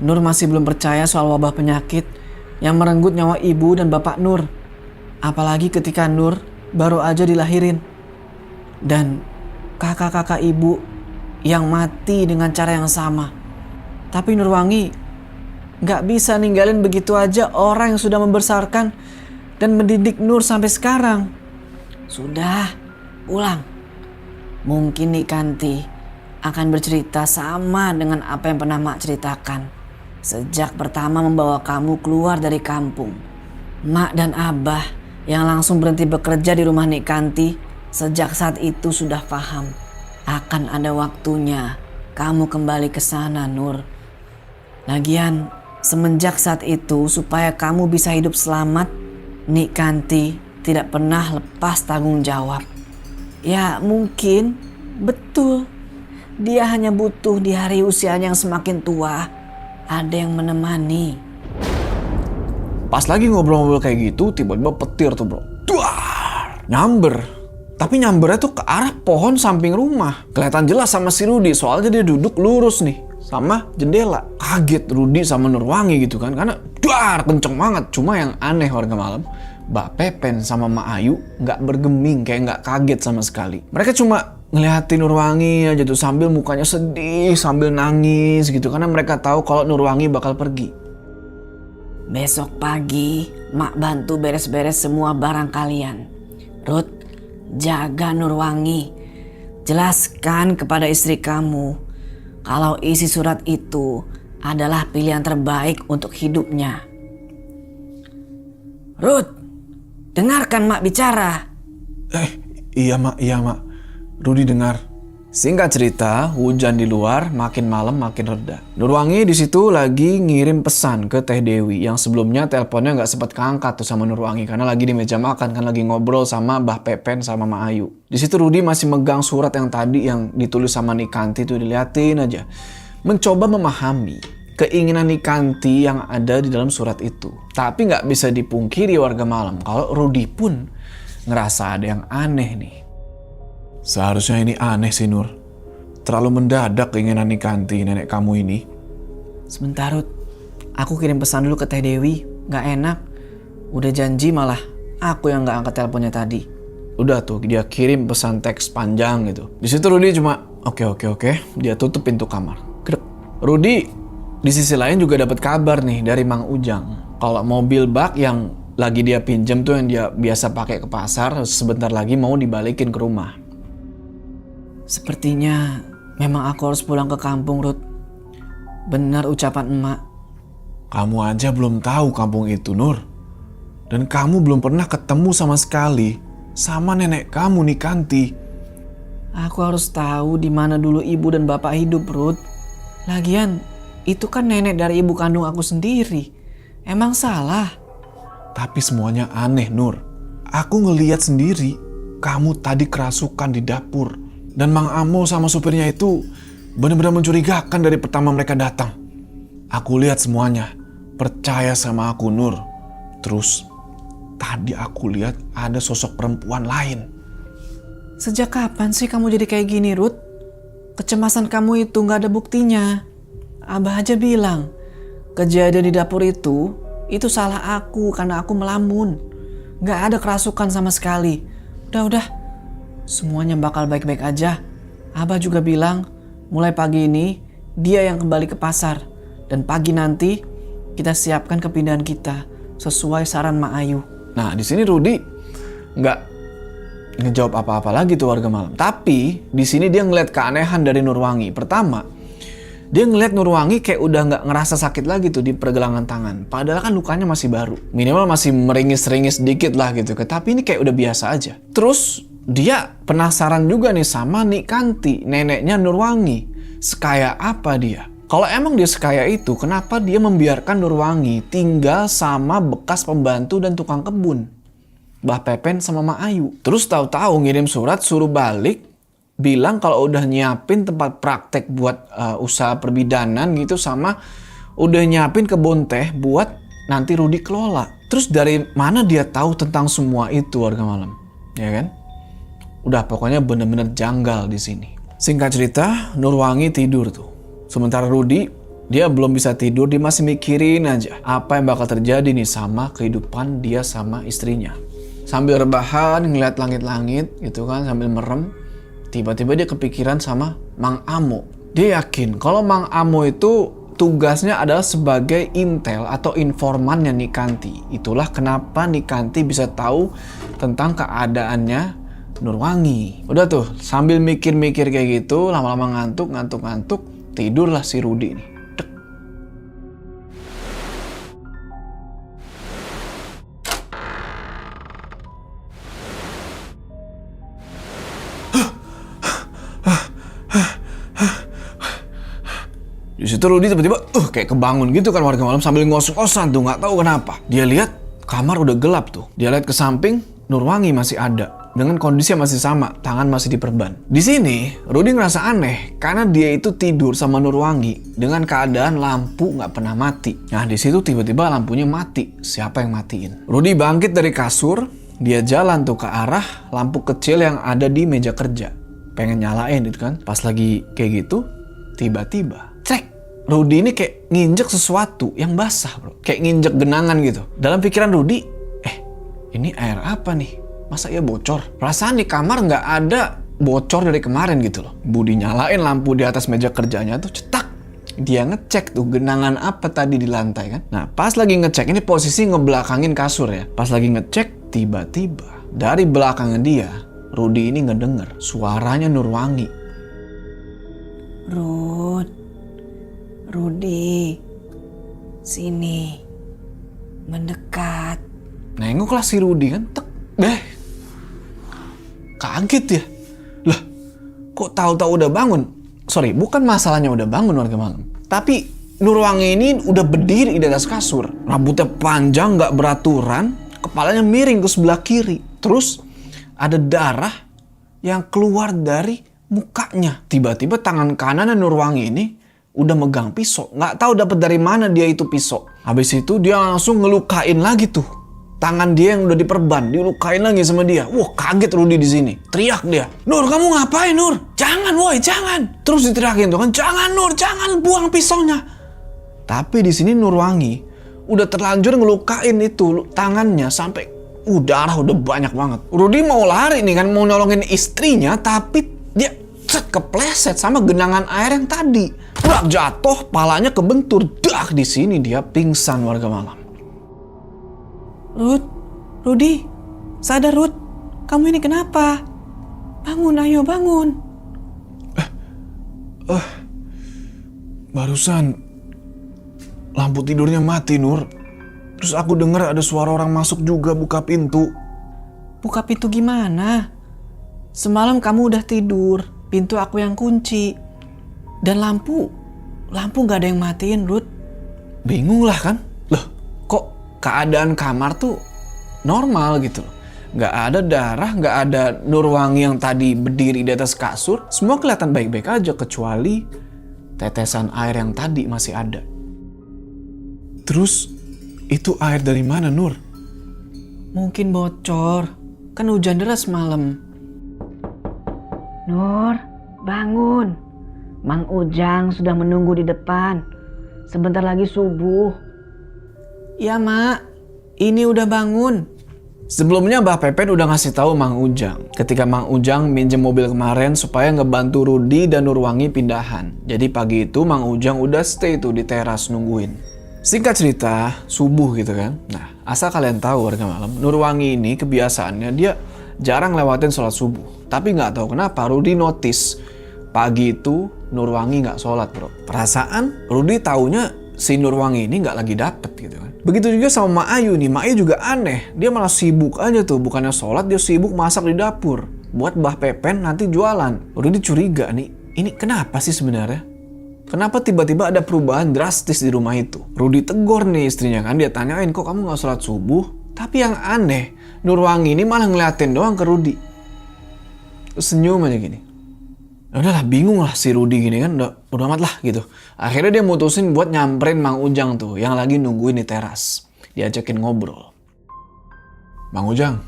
[SPEAKER 3] Nur masih belum percaya soal wabah penyakit yang merenggut nyawa ibu dan bapak Nur. Apalagi ketika Nur baru aja dilahirin. Dan kakak-kakak ibu yang mati dengan cara yang sama. Tapi Nurwangi gak bisa ninggalin begitu aja orang yang sudah membesarkan dan mendidik Nur sampai sekarang.
[SPEAKER 2] Sudah, pulang. Mungkin Nik Kanti akan bercerita sama dengan apa yang pernah Mak ceritakan. Sejak pertama membawa kamu keluar dari kampung. Mak dan Abah yang langsung berhenti bekerja di rumah Nik Kanti sejak saat itu sudah paham. Akan ada waktunya kamu kembali ke sana, Nur. Lagian, semenjak saat itu supaya kamu bisa hidup selamat, Nik Kanti tidak pernah lepas tanggung jawab. Ya mungkin, betul. Dia hanya butuh di hari usianya yang semakin tua, ada yang menemani.
[SPEAKER 1] Pas lagi ngobrol-ngobrol kayak gitu, tiba-tiba petir tuh bro. Duar! Nyamber. Tapi nyambernya tuh ke arah pohon samping rumah. Kelihatan jelas sama si Rudi, soalnya dia duduk lurus nih sama jendela. Kaget Rudi sama Nurwangi gitu kan, karena duar kenceng banget. Cuma yang aneh warga malam, Mbak Pepen sama Mak Ayu nggak bergeming, kayak nggak kaget sama sekali. Mereka cuma ngeliatin Nurwangi aja tuh sambil mukanya sedih, sambil nangis gitu, karena mereka tahu kalau Nurwangi bakal pergi.
[SPEAKER 2] Besok pagi, Mak bantu beres-beres semua barang kalian. Ruth, jaga Nurwangi. Jelaskan kepada istri kamu kalau isi surat itu adalah pilihan terbaik untuk hidupnya. Ruth, dengarkan Mak bicara.
[SPEAKER 1] Iya mak. Rudi dengar. Singkat cerita, hujan di luar makin malam makin reda. Nurwangi di situ lagi ngirim pesan ke Teh Dewi yang sebelumnya teleponnya nggak sempat keangkat tuh sama Nurwangi karena lagi di meja makan kan, lagi ngobrol sama Mbah Pepen sama Mak Ayu. Di situ Rudi masih megang surat yang tadi yang ditulis sama Nik Kanti tuh, diliatin aja, mencoba memahami keinginan Nik Kanti yang ada di dalam surat itu. Tapi nggak bisa dipungkiri warga malam kalau Rudi pun ngerasa ada yang aneh nih.
[SPEAKER 4] Seharusnya ini aneh sih Nur. Terlalu mendadak keinginan Nik Kanti, nenek kamu ini.
[SPEAKER 3] Sebentar, Ruth. Aku kirim pesan dulu ke Teh Dewi. Gak enak. Udah janji malah aku yang gak angkat teleponnya tadi.
[SPEAKER 1] Udah tuh, dia kirim pesan teks panjang gitu. Di situ Rudi cuma oke. Dia tutup pintu kamar. Krek. Rudi di sisi lain juga dapat kabar nih dari Mang Ujang. Kalau mobil bak yang lagi dia pinjam tuh, yang dia biasa pakai ke pasar, sebentar lagi mau dibalikin ke rumah.
[SPEAKER 3] Sepertinya memang aku harus pulang ke kampung, Ruth. Benar ucapan emak.
[SPEAKER 4] Kamu aja belum tahu kampung itu, Nur. Dan kamu belum pernah ketemu sama sekali sama nenek kamu, Nik Kanti.
[SPEAKER 3] Aku harus tahu di mana dulu ibu dan bapak hidup, Ruth. Lagian, itu kan nenek dari ibu kandung aku sendiri. Emang salah?
[SPEAKER 4] Tapi semuanya aneh, Nur. Aku ngeliat sendiri, kamu tadi kerasukan di dapur. Dan Mang Amo sama supirnya itu benar-benar mencurigakan dari pertama mereka datang. Aku lihat semuanya. Percaya sama aku, Nur. Terus, tadi aku lihat ada sosok perempuan lain.
[SPEAKER 3] Sejak kapan sih kamu jadi kayak gini, Ruth? Kecemasan kamu itu gak ada buktinya. Abah aja bilang, kejadian di dapur itu salah aku karena aku melamun. Gak ada kerasukan sama sekali. Udah. Semuanya bakal baik-baik aja. Abah juga bilang, mulai pagi ini dia yang kembali ke pasar. Dan pagi nanti kita siapkan kepindahan kita sesuai saran Mak Ayu.
[SPEAKER 1] Nah di sini Rudi nggak ngejawab apa-apa lagi tuh warga malam. Tapi di sini dia ngeliat keanehan dari Nurwangi. Pertama, dia ngeliat Nurwangi kayak udah nggak ngerasa sakit lagi tuh di pergelangan tangan. Padahal kan lukanya masih baru. Minimal masih meringis-ringis dikit lah gitu. Tapi ini kayak udah biasa aja. Terus dia penasaran juga nih sama Nik Kanti, neneknya Nurwangi. Sekaya apa dia? Kalau emang dia sekaya itu, kenapa dia membiarkan Nurwangi tinggal sama bekas pembantu dan tukang kebun? Mbah Pepen sama Mak Ayu. Terus tahu-tahu ngirim surat suruh balik, bilang kalau udah nyiapin tempat praktek buat usaha perbidanan gitu, sama udah nyiapin kebun teh buat nanti Rudi kelola. Terus dari mana dia tahu tentang semua itu, warga malam? Ya kan? Udah pokoknya bener-bener janggal di sini. Singkat cerita, Nurwangi tidur tuh. Sementara Rudi, dia belum bisa tidur, dia masih mikirin aja apa yang bakal terjadi nih sama kehidupan dia sama istrinya. Sambil rebahan, ngeliat langit-langit gitu kan, sambil merem, tiba-tiba dia kepikiran sama Mang Amo. Dia yakin kalau Mang Amo itu tugasnya adalah sebagai intel atau informannya Nikanti. Itulah kenapa Nikanti bisa tahu tentang keadaannya Nurwangi. Udah tuh, sambil mikir-mikir kayak gitu, lama-lama ngantuk, tidurlah si Rudi nih. Dek. Di situ Rudi tiba-tiba kayak kebangun gitu kan, warga malam, sambil ngos-ngosan tuh, nggak tahu kenapa. Dia lihat kamar udah gelap tuh. Dia lihat ke samping, Nurwangi masih ada. Dengan kondisi yang masih sama, tangan masih diperban. Di sini, Rudi ngerasa aneh karena dia itu tidur sama Nurwangi dengan keadaan lampu nggak pernah mati. Nah, di situ tiba-tiba lampunya mati. Siapa yang matiin? Rudi bangkit dari kasur, dia jalan tuh ke arah lampu kecil yang ada di meja kerja. Pengen nyalain gitu kan. Pas lagi kayak gitu, tiba-tiba, cek. Rudi ini kayak nginjek sesuatu yang basah, bro. Kayak nginjek genangan gitu. Dalam pikiran Rudi, ini air apa nih? Masa iya bocor? Perasaan di kamar nggak ada bocor dari kemarin gitu loh. Budi nyalain lampu di atas meja kerjanya tuh, cetak. Dia ngecek tuh genangan apa tadi di lantai kan. Nah, pas lagi ngecek, ini posisi ngebelakangin kasur ya. Pas lagi ngecek, tiba-tiba dari belakangnya dia, Rudi ini ngedenger suaranya Nurwangi.
[SPEAKER 5] Rudi, sini, mendekat.
[SPEAKER 1] Nengoklah si Rudi kan, kaget ya. Lah, kok tahu-tahu udah bangun? Sorry, bukan masalahnya udah bangun warga malam. Tapi Nurwangi ini udah berdiri di atas kasur. Rambutnya panjang, nggak beraturan, kepalanya miring ke sebelah kiri. Terus ada darah yang keluar dari mukanya. Tiba-tiba tangan kanan Nurwangi ini udah megang pisau. Nggak tahu dapat dari mana dia itu pisau. Habis itu dia langsung ngelukain lagi tuh. Tangan dia yang udah diperban, dilukain lagi sama dia. Wah, kaget Rudi di sini. Teriak dia, "Nur, kamu ngapain, Nur? Jangan, woi, jangan!" Terus diteriakin tuh kan, "Jangan, Nur, jangan, buang pisaunya!" Tapi di sini Nurwangi udah terlanjur ngelukain itu tangannya sampai darah udah banyak banget. Rudi mau lari nih kan, mau nolongin istrinya, tapi dia kepleset sama genangan air yang tadi. Udah jatuh, palanya kebentur. Di sini dia pingsan, warga malam.
[SPEAKER 2] Rudi, sadar Rud, kamu ini kenapa? Bangun, ayo bangun.
[SPEAKER 4] Barusan lampu tidurnya mati, Nur. Terus aku dengar ada suara orang masuk juga buka pintu.
[SPEAKER 2] Buka pintu gimana? Semalam kamu udah tidur, pintu aku yang kunci. Dan lampu gak ada yang matiin, Rud.
[SPEAKER 1] Bingung lah kan? Loh, kok keadaan kamar tuh normal gitu loh. Gak ada darah, gak ada Nurwangi yang tadi berdiri di atas kasur. Semua kelihatan baik-baik aja kecuali tetesan air yang tadi masih ada.
[SPEAKER 4] Terus itu air dari mana, Nur?
[SPEAKER 2] Mungkin bocor, kan hujan deras malam.
[SPEAKER 5] Nur, bangun. Mang Ujang sudah menunggu di depan. Sebentar lagi subuh.
[SPEAKER 2] Ya, Mak. Ini udah bangun.
[SPEAKER 1] Sebelumnya Mbah Pepen udah ngasih tahu Mang Ujang ketika Mang Ujang minjem mobil kemarin supaya ngebantu Rudi dan Nurwangi pindahan. Jadi pagi itu Mang Ujang udah stay tuh di teras nungguin. Singkat cerita, subuh gitu kan. Nah, asal kalian tahu warga malam, Nurwangi ini kebiasaannya dia jarang lewatin sholat subuh. Tapi nggak tahu kenapa Rudi notice pagi itu Nurwangi nggak sholat, bro. Perasaan Rudi taunya si Nurwangi ini nggak lagi dapet gitu kan. Begitu juga sama Mak Ayu nih. Mak Ayu juga aneh. Dia malah sibuk aja tuh. Bukannya sholat, dia sibuk masak di dapur. Buat Mbah Pepen nanti jualan. Rudi curiga nih. Ini kenapa sih sebenarnya? Kenapa tiba-tiba ada perubahan drastis di rumah itu? Rudi tegur nih istrinya kan, dia tanyain, kok kamu gak sholat subuh? Tapi yang aneh, Nurwangi ini malah ngeliatin doang ke Rudi. Terus senyum aja gini. Udahlah, bingung lah si Rudi gini kan, udah amat lah gitu. Akhirnya dia mutusin buat nyamperin Mang Ujang tuh, yang lagi nungguin di teras. Diajakin ngobrol. Mang Ujang,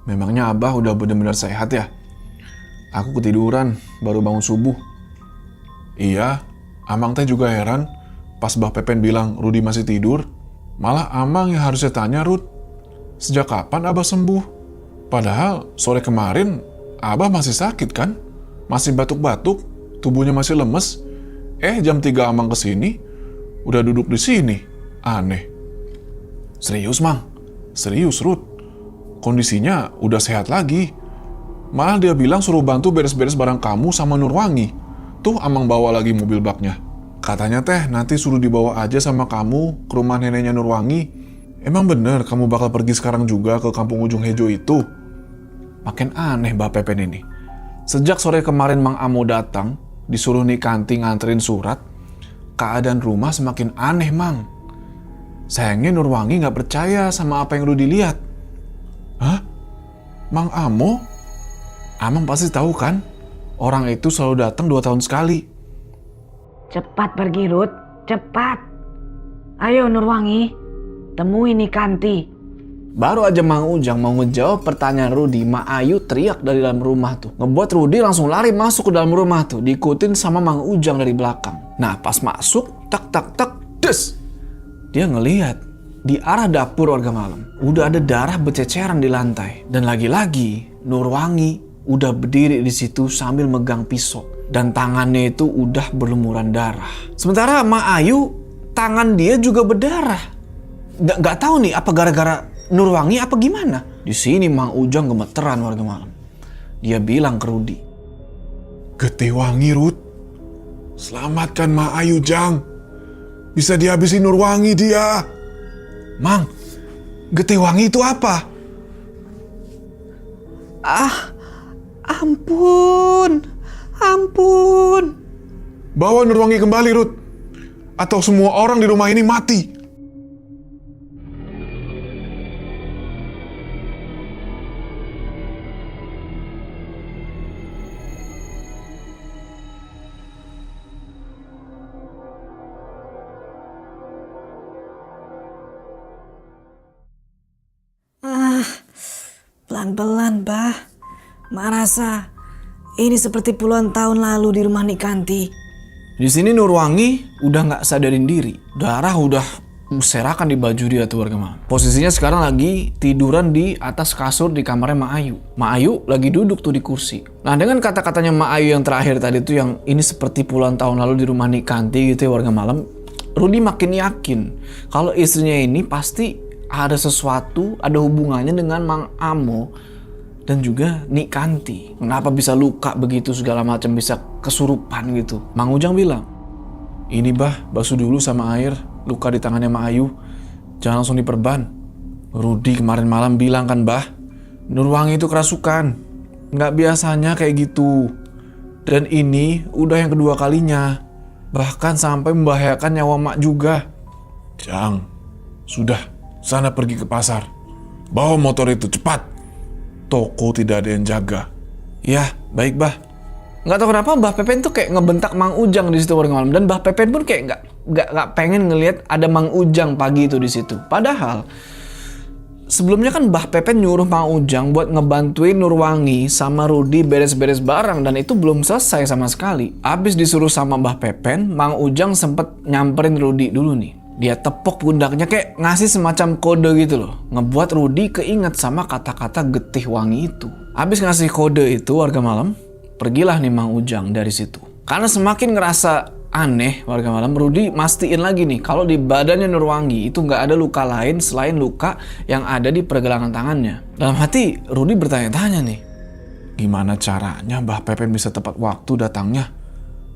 [SPEAKER 1] memangnya Abah udah bener-bener sehat ya? Aku ketiduran, baru bangun subuh. Iya, Amang teh juga heran. Pas Bah Pepen bilang Rudi masih tidur, malah Amang yang harusnya tanya, Rud, sejak kapan Abah sembuh? Padahal sore kemarin Abah masih sakit kan? Masih batuk-batuk, tubuhnya masih lemes. Jam 3 Amang kesini, udah duduk di sini. Aneh. Serius, Mang? Serius, Rud. Kondisinya udah sehat lagi. Malah dia bilang suruh bantu beres-beres barang kamu sama Nurwangi. Tuh Amang bawa lagi mobil baknya. Katanya teh nanti suruh dibawa aja sama kamu ke rumah neneknya Nurwangi. Emang bener kamu bakal pergi sekarang juga ke kampung ujung Hejo itu? Makin aneh Mbak Pepen ini. Sejak sore kemarin Mang Amo datang, disuruh Nikanti nganterin surat, keadaan rumah semakin aneh, Mang. Sayangnya Nurwangi gak percaya sama apa yang Rudi lihat. Hah? Mang Amo? Amang pasti tahu kan? Orang itu selalu datang 2 tahun sekali.
[SPEAKER 5] Cepat pergi, Ruth. Cepat. Ayo Nurwangi, temui Nikanti.
[SPEAKER 1] Baru aja Mang Ujang mau ngejawab pertanyaan Rudi, Ma Ayu teriak dari dalam rumah tuh. Ngebuat Rudi langsung lari masuk ke dalam rumah tuh, diikutin sama Mang Ujang dari belakang. Nah pas masuk, tak tak tak, des! Dia ngelihat di arah dapur warga malam, udah ada darah berceceran di lantai. Dan lagi-lagi Nurwangi udah berdiri di situ sambil megang pisau. Dan tangannya itu udah berlumuran darah. Sementara Ma Ayu, tangan dia juga berdarah. Gak tahu nih apa gara-gara Nurwangi apa gimana. Di sini Mang Ujang gemeteran warga malam. Dia bilang ke Rudi,
[SPEAKER 4] Getih wangi, Rud. Selamatkan Ma Ayu, Jang. Bisa dihabisin Nurwangi dia.
[SPEAKER 1] Mang, getih wangi itu apa?
[SPEAKER 3] Ampun.
[SPEAKER 4] Bawa Nurwangi kembali, Rud. Atau semua orang di rumah ini mati.
[SPEAKER 5] Pelan-pelan, Bah. Mak rasa ini seperti puluhan tahun lalu di rumah Nikanti.
[SPEAKER 1] Di sini Nurwangi udah nggak sadarin diri. Darah udah berserakan di baju dia tuh warga malam. Posisinya sekarang lagi tiduran di atas kasur di kamarnya Ma Ayu. Ma Ayu lagi duduk tuh di kursi. Nah dengan kata-katanya Ma Ayu yang terakhir tadi tuh yang ini seperti puluhan tahun lalu di rumah Nikanti gitu ya warga malam. Rudi makin yakin kalau istrinya ini pasti ada sesuatu, ada hubungannya dengan Mang Amo dan juga Nikanti. Kenapa bisa luka begitu segala macam, bisa kesurupan gitu. Mang Ujang bilang, ini Bah, basuh dulu sama air, luka di tangannya Ma Ayu. Jangan langsung diperban. Rudi kemarin malam bilang kan Bah, Nurwangi itu kerasukan. Nggak biasanya kayak gitu. Dan ini udah yang kedua kalinya. Bahkan sampai membahayakan nyawa Mak juga.
[SPEAKER 4] Jang, sudah, sana pergi ke pasar. Bawa motor itu cepat. Toko tidak ada yang jaga.
[SPEAKER 1] Ya, baik Bah. Nggak tahu kenapa Mbah Pepen tuh kayak ngebentak Mang Ujang di situ warga malam. Dan Mbah Pepen pun kayak nggak pengen ngelihat ada Mang Ujang pagi itu di situ. Padahal sebelumnya kan Mbah Pepen nyuruh Mang Ujang buat ngebantuin Nurwangi sama Rudi beres-beres barang dan itu belum selesai sama sekali. Abis disuruh sama Mbah Pepen, Mang Ujang sempet nyamperin Rudi dulu nih. Dia tepok pundaknya kayak ngasih semacam kode gitu loh. Ngebuat Rudi keinget sama kata-kata getih wangi itu. Abis ngasih kode itu warga malam, pergilah nih Mang Ujang dari situ. Karena semakin ngerasa aneh warga malam, Rudi mastiin lagi nih kalau di badannya Nurwangi itu nggak ada luka lain selain luka yang ada di pergelangan tangannya. Dalam hati Rudi bertanya-tanya nih, gimana caranya Mbah Pepen bisa tepat waktu datangnya?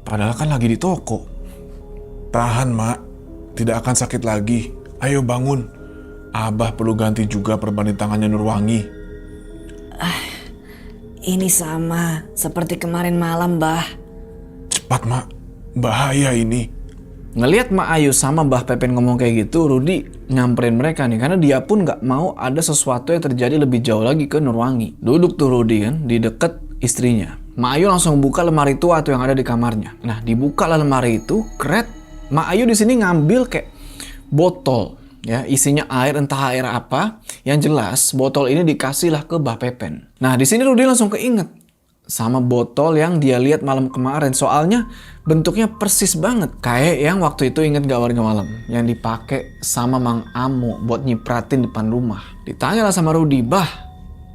[SPEAKER 1] Padahal kan lagi di toko.
[SPEAKER 4] Tahan, Mak. Tidak akan sakit lagi. Ayo bangun. Abah perlu ganti juga perban di tangannya Nurwangi.
[SPEAKER 5] Ini sama seperti kemarin malam, Bah.
[SPEAKER 4] Cepat, Mak. Bahaya ini.
[SPEAKER 1] Ngelihat Mak Ayu sama Mbah Pepen ngomong kayak gitu, Rudi nyamperin mereka nih. Karena dia pun nggak mau ada sesuatu yang terjadi lebih jauh lagi ke Nurwangi. Duduk tuh Rudi kan di deket istrinya. Mak Ayu langsung buka lemari tua tuh yang ada di kamarnya. Nah, dibuka lemari itu, kret. Mak Ayu di sini ngambil kayak botol, ya isinya air, entah air apa. Yang jelas botol ini dikasihlah ke Mbah Pepen. Nah, di sini Rudi langsung keinget sama botol yang dia lihat malam kemarin. Soalnya bentuknya persis banget kayak yang waktu itu, inget gak warga malam, yang dipakai sama Mang Amo buat nyipratin depan rumah. Ditanyalah sama Rudi, "Bah,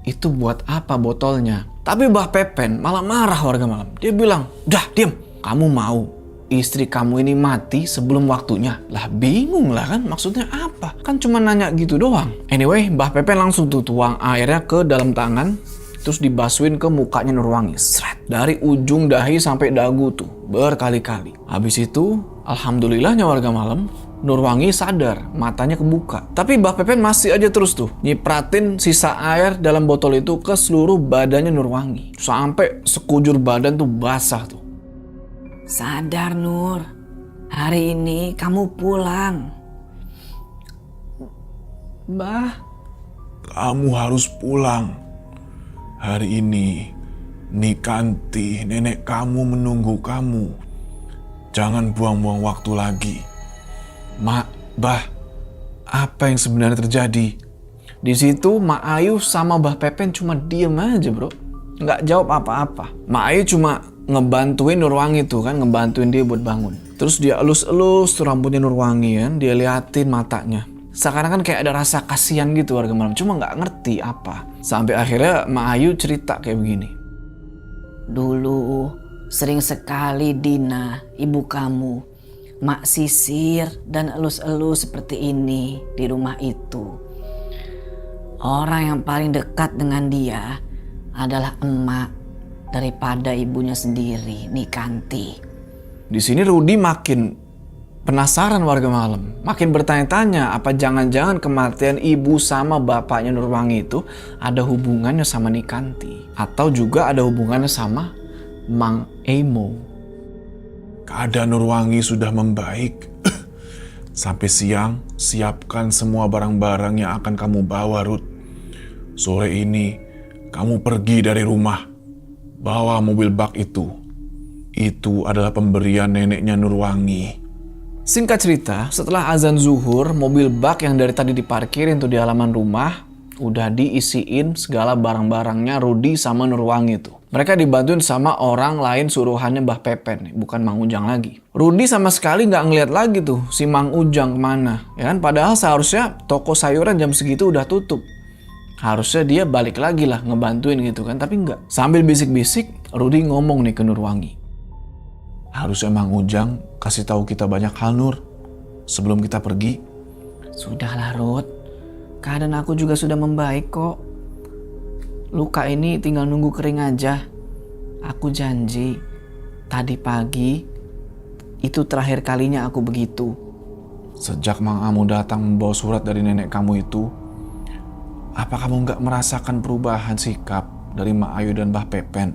[SPEAKER 1] itu buat apa botolnya?" Tapi Mbah Pepen malah marah warga malam. Dia bilang, "Dah, diam. Kamu mau istri kamu ini mati sebelum waktunya?" Lah bingung lah kan, maksudnya apa? Kan cuma nanya gitu doang. Anyway, Mbah Pepen langsung tuang airnya ke dalam tangan, terus dibasuin ke mukanya Nurwangi. Sret. Dari ujung dahi sampai dagu tuh, berkali-kali. Habis itu, alhamdulillahnya warga malam, Nurwangi sadar, matanya kebuka. Tapi Mbah Pepen masih aja terus tuh nyipratin sisa air dalam botol itu ke seluruh badannya Nurwangi. Sampai sekujur badan tuh basah tuh.
[SPEAKER 5] Sadar Nur, hari ini kamu pulang.
[SPEAKER 3] Mbah,
[SPEAKER 4] Kamu harus pulang. Hari ini, Nikanti, nenek kamu menunggu kamu. Jangan buang-buang waktu lagi.
[SPEAKER 1] Mak, Bah, apa yang sebenarnya terjadi? Di situ Mak Ayu sama Mbah Pepen cuma diem aja bro, nggak jawab apa-apa. Mak Ayu cuma ngebantuin Nurwangi tuh kan, ngebantuin dia buat bangun. Terus dia elus-elus tuh rambutnya Nurwangi kan, dia liatin matanya. Sekarang kan kayak ada rasa kasihan gitu warga malam, cuma nggak ngerti apa. Sampai akhirnya Mak Ayu cerita kayak begini.
[SPEAKER 5] Dulu sering sekali Dina, ibu kamu, mak sisir dan elus-elus seperti ini di rumah itu. Orang yang paling dekat dengan dia adalah emak daripada ibunya sendiri, Nikanti.
[SPEAKER 1] Di sini Rudi makin penasaran warga malam, makin bertanya-tanya apa jangan-jangan kematian ibu sama bapaknya Nurwangi itu ada hubungannya sama Nikanti, atau juga ada hubungannya sama Mang Emo.
[SPEAKER 4] Keadaan Nurwangi sudah membaik. Sampai siang, siapkan semua barang-barang yang akan kamu bawa, Ruth. Sore ini, kamu pergi dari rumah. Bawa mobil bak itu. Itu adalah pemberian neneknya Nurwangi.
[SPEAKER 1] Singkat cerita, setelah azan zuhur, mobil bak yang dari tadi diparkirin tuh di halaman rumah udah diisiin segala barang-barangnya Rudi sama Nurwangi tuh. Mereka dibantuin sama orang lain suruhannya Mbah Pepen, bukan Mang Ujang lagi. Rudi sama sekali nggak ngeliat lagi tuh si Mang Ujang kemana, ya kan? Padahal seharusnya toko sayuran jam segitu udah tutup. Harusnya dia balik lagi lah ngebantuin gitu kan, tapi nggak. Sambil bisik-bisik, Rudi ngomong nih ke Nurwangi. Harusnya Mang Ujang kasih tahu kita banyak hal, Nur, sebelum kita pergi.
[SPEAKER 3] sudahlah Ruth. Keadaan aku juga sudah membaik kok. Luka ini tinggal nunggu kering aja. Aku janji, tadi pagi itu terakhir kalinya aku begitu.
[SPEAKER 1] Sejak Mang Amu datang membawa surat dari nenek kamu itu, apa kamu nggak merasakan perubahan sikap dari Mak Ayu dan Mbah Pepen?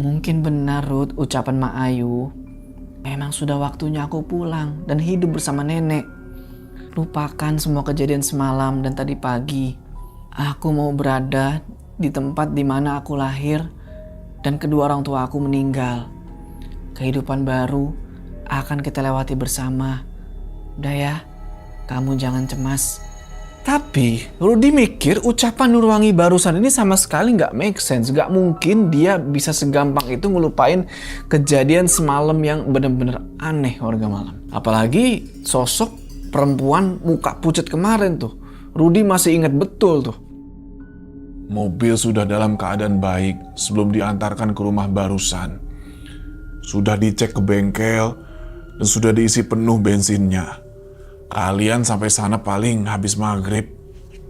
[SPEAKER 3] Mungkin benar Ruth ucapan Mak Ayu. Memang sudah waktunya aku pulang dan hidup bersama nenek. Lupakan semua kejadian semalam dan tadi pagi. Aku mau berada di tempat di mana aku lahir dan kedua orang tua aku meninggal. Kehidupan baru akan kita lewati bersama. Udah ya, kamu jangan cemas.
[SPEAKER 1] Tapi Rudi mikir ucapan Nurwangi barusan ini sama sekali nggak make sense. Nggak mungkin dia bisa segampang itu ngelupain kejadian semalam yang bener-bener aneh warga malam. Apalagi sosok perempuan muka pucat kemarin tuh. Rudi masih ingat betul tuh.
[SPEAKER 4] Mobil sudah dalam keadaan baik sebelum diantarkan ke rumah barusan. Sudah dicek ke bengkel dan sudah diisi penuh bensinnya. Kalian sampai sana paling habis maghrib.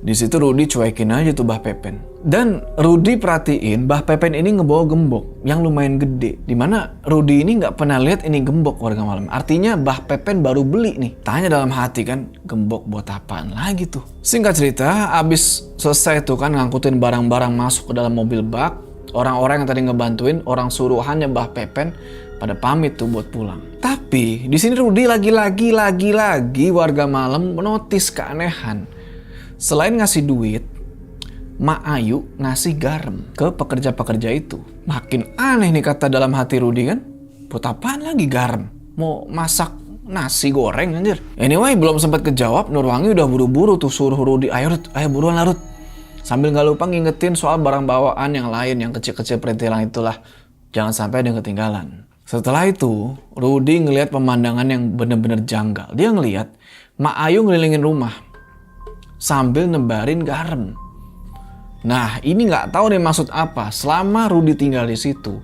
[SPEAKER 1] Di situ Rudi cuekin aja tuh Mbah Pepen. Dan Rudi perhatiin Mbah Pepen ini ngebawa gembok yang lumayan gede. Dimana Rudi ini nggak pernah lihat ini gembok warga malam. Artinya Mbah Pepen baru beli nih. Tanya dalam hati kan, gembok buat apaan lagi tuh? Singkat cerita, abis selesai tuh kan ngangkutin barang-barang masuk ke dalam mobil bak. Orang-orang yang tadi ngebantuin, orang suruhannya Mbah Pepen, pada pamit tuh buat pulang. Tapi di sini Rudy lagi warga malam menotis keanehan. Selain ngasih duit, Mak Ayu ngasih garam ke pekerja-pekerja itu. Makin aneh nih kata dalam hati Rudy kan. Buat apaan lagi garam? Mau masak nasi goreng anjir. Anyway, belum sempat kejawab, Nurwangi udah buru-buru tuh suruh Rudy, ayo buruan lah Rud. Sambil gak lupa ngingetin soal barang bawaan yang lain yang kecil-kecil perintilan itulah. Jangan sampai ada yang ketinggalan. Setelah itu, Rudy ngelihat pemandangan yang bener-bener janggal. Dia ngelihat Mak Ayu ngelilingin rumah sambil nebarin garam. Nah, ini nggak tahu nih maksud apa. Selama Rudy tinggal di situ,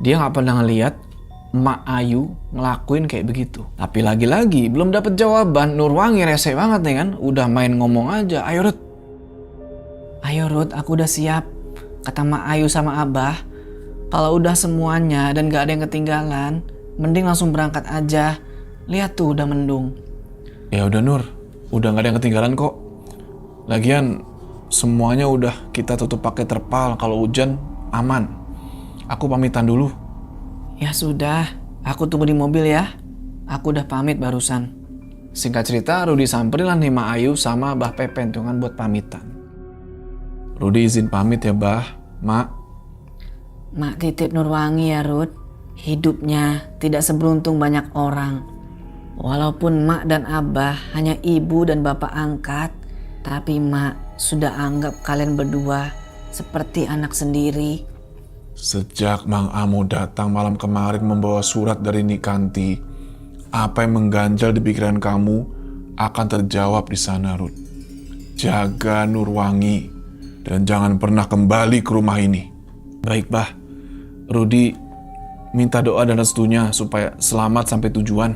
[SPEAKER 1] dia nggak pernah ngelihat Mak Ayu ngelakuin kayak begitu. Tapi lagi-lagi belum dapet jawaban. Nurwangi rese banget nih kan. Udah main ngomong aja. Ayo Rud, aku udah siap. Kata Mak Ayu sama Abah, kalau udah semuanya dan gak ada yang ketinggalan, mending langsung berangkat aja. Lihat tuh udah mendung. Ya udah Nur, udah gak ada yang ketinggalan kok. Lagian semuanya udah kita tutup pakai terpal. Kalau hujan aman. Aku pamitan dulu.
[SPEAKER 2] Ya sudah, aku tunggu di mobil ya. Aku udah pamit barusan.
[SPEAKER 1] Singkat cerita, Rudy samperin lah nih Mak Ayu sama Bah Pepen tuh kan buat pamitan. Rudy izin pamit ya Bah, Mak.
[SPEAKER 5] Mak titip Nurwangi ya Rud. Hidupnya tidak seberuntung banyak orang. Walaupun Mak dan Abah hanya ibu dan bapak angkat, tapi Mak sudah anggap kalian berdua seperti anak sendiri.
[SPEAKER 4] Sejak Mang Amo datang malam kemarin membawa surat dari Nikanti, apa yang mengganjal di pikiran kamu akan terjawab di sana, Ruth. Jaga Nurwangi dan jangan pernah kembali ke rumah ini.
[SPEAKER 1] Baik Bah, Rudy minta doa dan restunya supaya selamat sampai tujuan.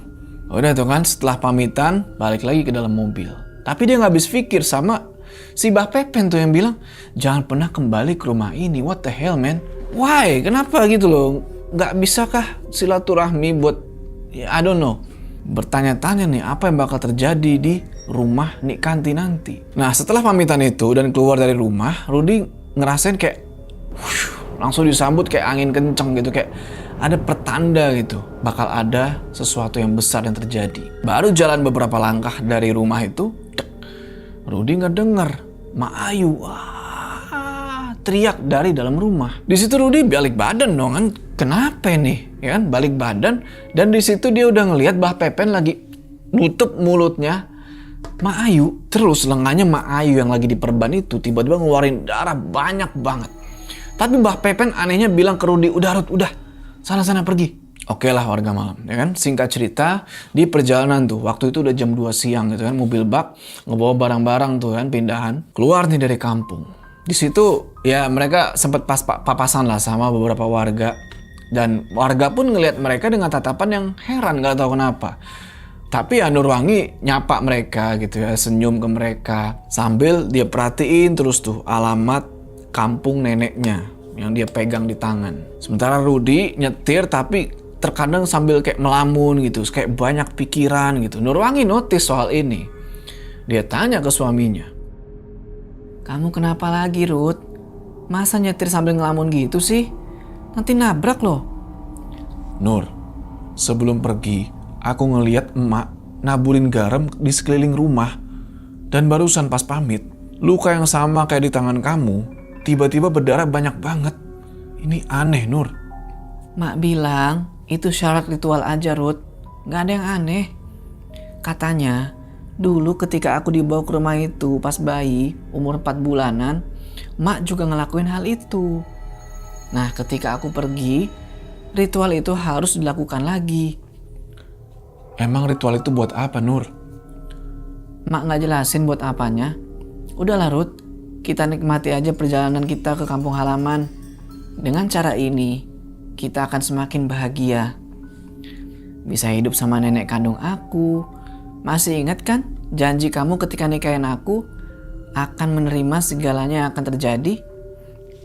[SPEAKER 1] Udah tuh kan, setelah pamitan balik lagi ke dalam mobil. Tapi dia gak habis pikir sama si Bah Pepen tuh yang bilang, jangan pernah kembali ke rumah ini. What the hell man? Why? Kenapa gitu loh? Gak bisakah silaturahmi buat, I don't know, bertanya-tanya nih apa yang bakal terjadi di rumah Nikanti nanti. Nah setelah pamitan itu dan keluar dari rumah, Rudy ngerasain kayak langsung disambut kayak angin kenceng gitu, kayak ada pertanda gitu bakal ada sesuatu yang besar yang terjadi. Baru jalan beberapa langkah dari rumah itu, Rudy ngedenger Mak Ayu teriak dari dalam rumah. Di situ Rudy balik badan dong kan, kenapa nih? Ya kan, balik badan dan di situ dia udah ngelihat Bah Pepen lagi nutup mulutnya Mak Ayu. Terus lengannya Mak Ayu yang lagi diperban itu tiba-tiba ngeluarin darah banyak banget. Tapi Bah Pepen anehnya bilang ke Rudy, udah Rud, udah, sana-sana pergi. Oke lah warga malam, ya kan. Singkat cerita, di perjalanan tuh, waktu itu udah jam 2 siang gitu kan, mobil bak ngebawa barang-barang tuh kan, pindahan, keluar nih dari kampung. Di situ ya mereka sempat papasan lah sama beberapa warga. Dan warga pun ngelihat mereka dengan tatapan yang heran, gak tahu kenapa. Tapi ya Nurwangi nyapa mereka gitu ya, senyum ke mereka. Sambil dia perhatiin terus tuh alamat kampung neneknya yang dia pegang di tangan. Sementara Rudy nyetir tapi terkadang sambil kayak melamun gitu, kayak banyak pikiran gitu. Nurwangi notice soal ini. Dia tanya ke suaminya,
[SPEAKER 2] Kamu kenapa lagi Ruth? Masa nyetir sambil ngelamun gitu sih? Nanti nabrak loh.
[SPEAKER 1] Nur, sebelum pergi aku ngeliat emak naburin garam di sekeliling rumah. Dan barusan pas pamit, luka yang sama kayak di tangan kamu tiba-tiba berdarah banyak banget. Ini aneh, Nur.
[SPEAKER 2] Mak bilang itu syarat ritual aja, Ruth. Gak ada yang aneh. Katanya, dulu ketika aku dibawa ke rumah itu pas bayi, umur 4 bulanan, Mak juga ngelakuin hal itu. Nah, ketika aku pergi, ritual itu harus dilakukan lagi.
[SPEAKER 1] Emang ritual itu buat apa, Nur?
[SPEAKER 2] Mak gak jelasin buat apanya. Udahlah, Ruth. Kita nikmati aja perjalanan kita ke kampung halaman. Dengan cara ini, kita akan semakin bahagia. Bisa hidup sama nenek kandung aku. Masih ingat kan janji kamu ketika nikahin aku akan menerima segalanya yang akan terjadi?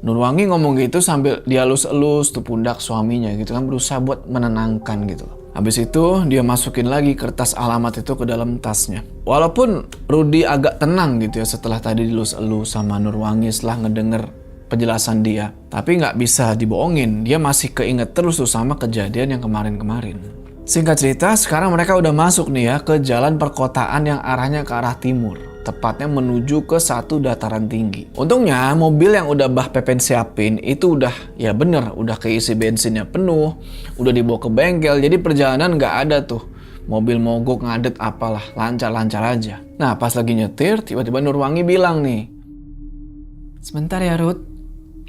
[SPEAKER 1] Nurwangi ngomong gitu sambil dia elus-elus tuh pundak suaminya gitu kan, berusaha buat menenangkan gitu. Habis itu dia masukin lagi kertas alamat itu ke dalam tasnya. Walaupun Rudy agak tenang gitu ya setelah tadi dilus-elus sama Nurwangi setelah ngedenger penjelasan dia. Tapi nggak bisa dibohongin, dia masih keinget terus tuh sama kejadian yang kemarin-kemarin. Singkat cerita, sekarang mereka udah masuk nih ya ke jalan perkotaan yang arahnya ke arah timur. Tepatnya menuju ke satu dataran tinggi. Untungnya mobil yang udah Bah Pepen siapin itu udah ya bener, udah keisi bensinnya penuh, udah dibawa ke bengkel, jadi perjalanan nggak ada tuh mobil mogok ngadet apalah, lancar-lancar aja. Nah pas lagi nyetir, tiba-tiba Nurwangi bilang nih,
[SPEAKER 2] Sebentar ya Ruth,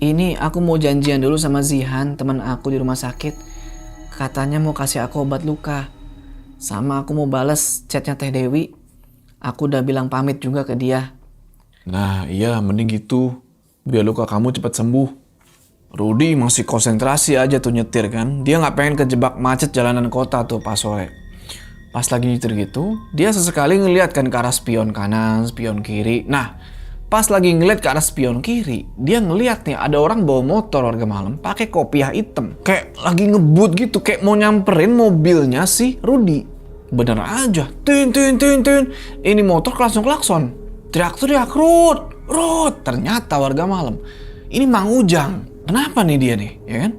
[SPEAKER 2] ini aku mau janjian dulu sama Zihan, teman aku di rumah sakit. Katanya mau kasih aku obat luka. Sama aku mau bales chatnya Teh Dewi. Aku udah bilang pamit juga ke dia.
[SPEAKER 1] nah iya mending gitu, biar luka kamu cepat sembuh. Rudy masih konsentrasi aja tuh nyetir kan, dia nggak pengen kejebak macet jalanan kota tuh pas sore. Pas lagi nyetir gitu, dia sesekali ngeliat kan ke arah spion kanan, spion kiri. Nah, pas lagi ngeliat ke arah spion kiri, dia ngeliat nih ada orang bawa motor warga malam pakai kopiah hitam. Kayak lagi ngebut gitu, kayak mau nyamperin mobilnya si Rudy. Bener aja, tin. Ini motor langsung klakson. Teriak-teriak, Rut. Ternyata warga malam. Ini Mang Ujang. Kenapa nih dia nih, ya kan?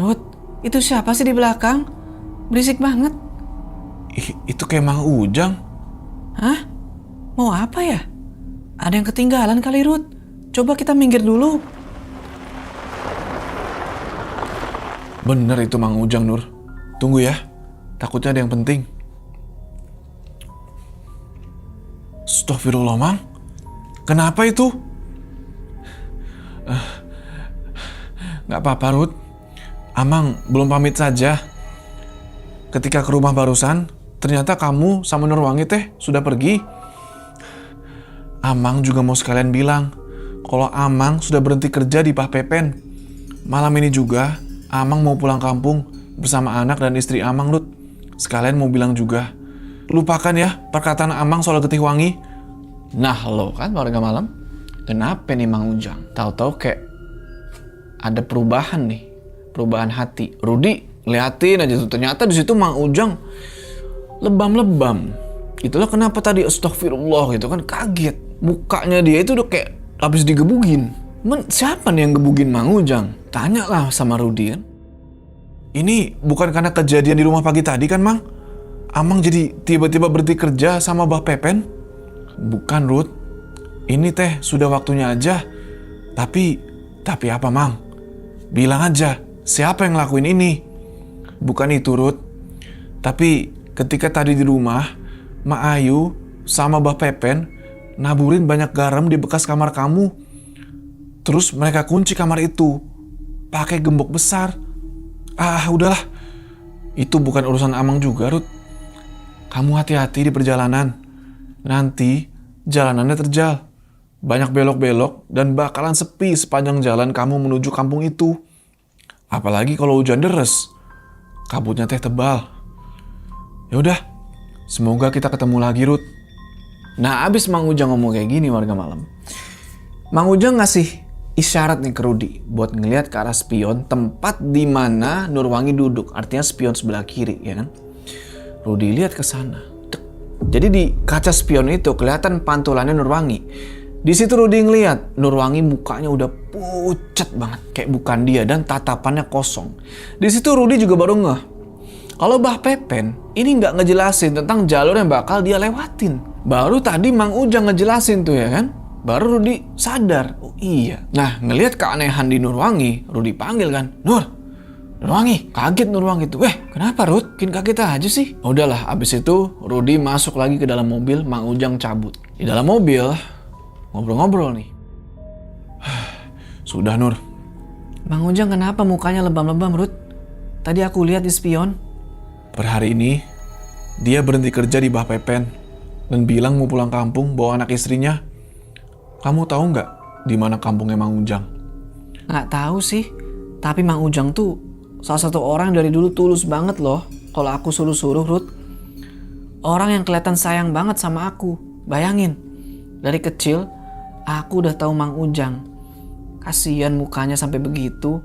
[SPEAKER 2] Ruth, itu siapa sih di belakang? Berisik banget.
[SPEAKER 1] Itu kayak Mang Ujang.
[SPEAKER 2] Hah? Mau apa ya? Ada yang ketinggalan kali Ruth. Coba kita minggir dulu.
[SPEAKER 1] Bener itu Mang Ujang, Nur. Tunggu ya, takutnya ada yang penting. Astagfirullah, Mang. Kenapa itu? Gak apa-apa, Ruth. Amang belum pamit saja. Ketika ke rumah barusan, ternyata kamu sama Nurwangi teh sudah pergi. Amang juga mau sekalian bilang kalau Amang sudah berhenti kerja di Bah Pepen. Malam ini juga Amang mau pulang kampung bersama anak dan istri Amang, Ruth. Sekalian mau bilang juga, lupakan ya perkataan Amang soal Getih Wangi. Nah lo kan warga malam, kenapa nih Mang Ujang? Tahu-tahu kayak ada perubahan nih, perubahan hati. Rudy liatin aja tuh, ternyata di situ Mang Ujang lebam-lebam. Itulah kenapa tadi astagfirullah gitu kan, kaget. Mukanya dia itu udah kayak habis digebugin. Siapa nih yang gebugin Mang Ujang? Tanyalah sama Rudy kan. Ini bukan karena kejadian di rumah pagi tadi kan, Mang? Amang jadi tiba-tiba berhenti kerja sama Bah Pepen? Bukan, Ruth. Ini teh sudah waktunya aja. Tapi apa, Mang? Bilang aja, siapa yang ngelakuin ini? Bukan itu, Ruth. Tapi ketika tadi di rumah, Mak Ayu sama Bah Pepen naburin banyak garam di bekas kamar kamu. Terus mereka kunci kamar itu pakai gembok besar. Udahlah. Itu bukan urusan Amang juga, Ruth. Kamu hati-hati di perjalanan. Nanti jalanannya terjal. Banyak belok-belok dan bakalan sepi sepanjang jalan kamu menuju kampung itu. Apalagi kalau hujan deres. Kabutnya teh tebal. Yaudah, semoga kita ketemu lagi, Ruth. Nah, abis Mang Ujang ngomong kayak gini warga malam, Mang Ujang ngasih isyarat nih ke Rudy buat ngelihat ke arah spion tempat di mana Nurwangi duduk, artinya spion sebelah kiri, ya kan? Rudy lihat ke sana. Jadi di kaca spion itu kelihatan pantulannya Nurwangi. Di situ Rudy ngelihat Nurwangi mukanya udah pucat banget, kayak bukan dia, dan tatapannya kosong. Di situ Rudy juga baru ngeh kalau Bah Pepen ini nggak ngejelasin tentang jalur yang bakal dia lewatin. Baru tadi Mang Ujang ngejelasin tuh, ya kan? Baru Rudy sadar, oh iya. Nah, ngelihat keanehan di Nurwangi, Rudy panggil kan, Nurwangi, kaget Nurwangi tuh. Kenapa Ruth? Bikin kaget aja sih. Udahlah, abis itu Rudy masuk lagi ke dalam mobil, Mang Ujang cabut. Di dalam mobil, ngobrol-ngobrol nih. Sudah, Nur.
[SPEAKER 2] Mang Ujang kenapa mukanya lebam-lebam, Ruth? Tadi aku lihat di spion.
[SPEAKER 1] Per hari ini, dia berhenti kerja di Bah Pepen dan bilang mau pulang kampung bawa anak istrinya. Kamu tahu nggak di mana kampungnya Mang Ujang?
[SPEAKER 2] Nggak tahu sih. Tapi Mang Ujang tuh salah satu orang dari dulu tulus banget loh. Kalau aku suruh-suruh, Ruth. Orang yang kelihatan sayang banget sama aku. Bayangin, dari kecil aku udah tahu Mang Ujang. Kasian mukanya sampai begitu.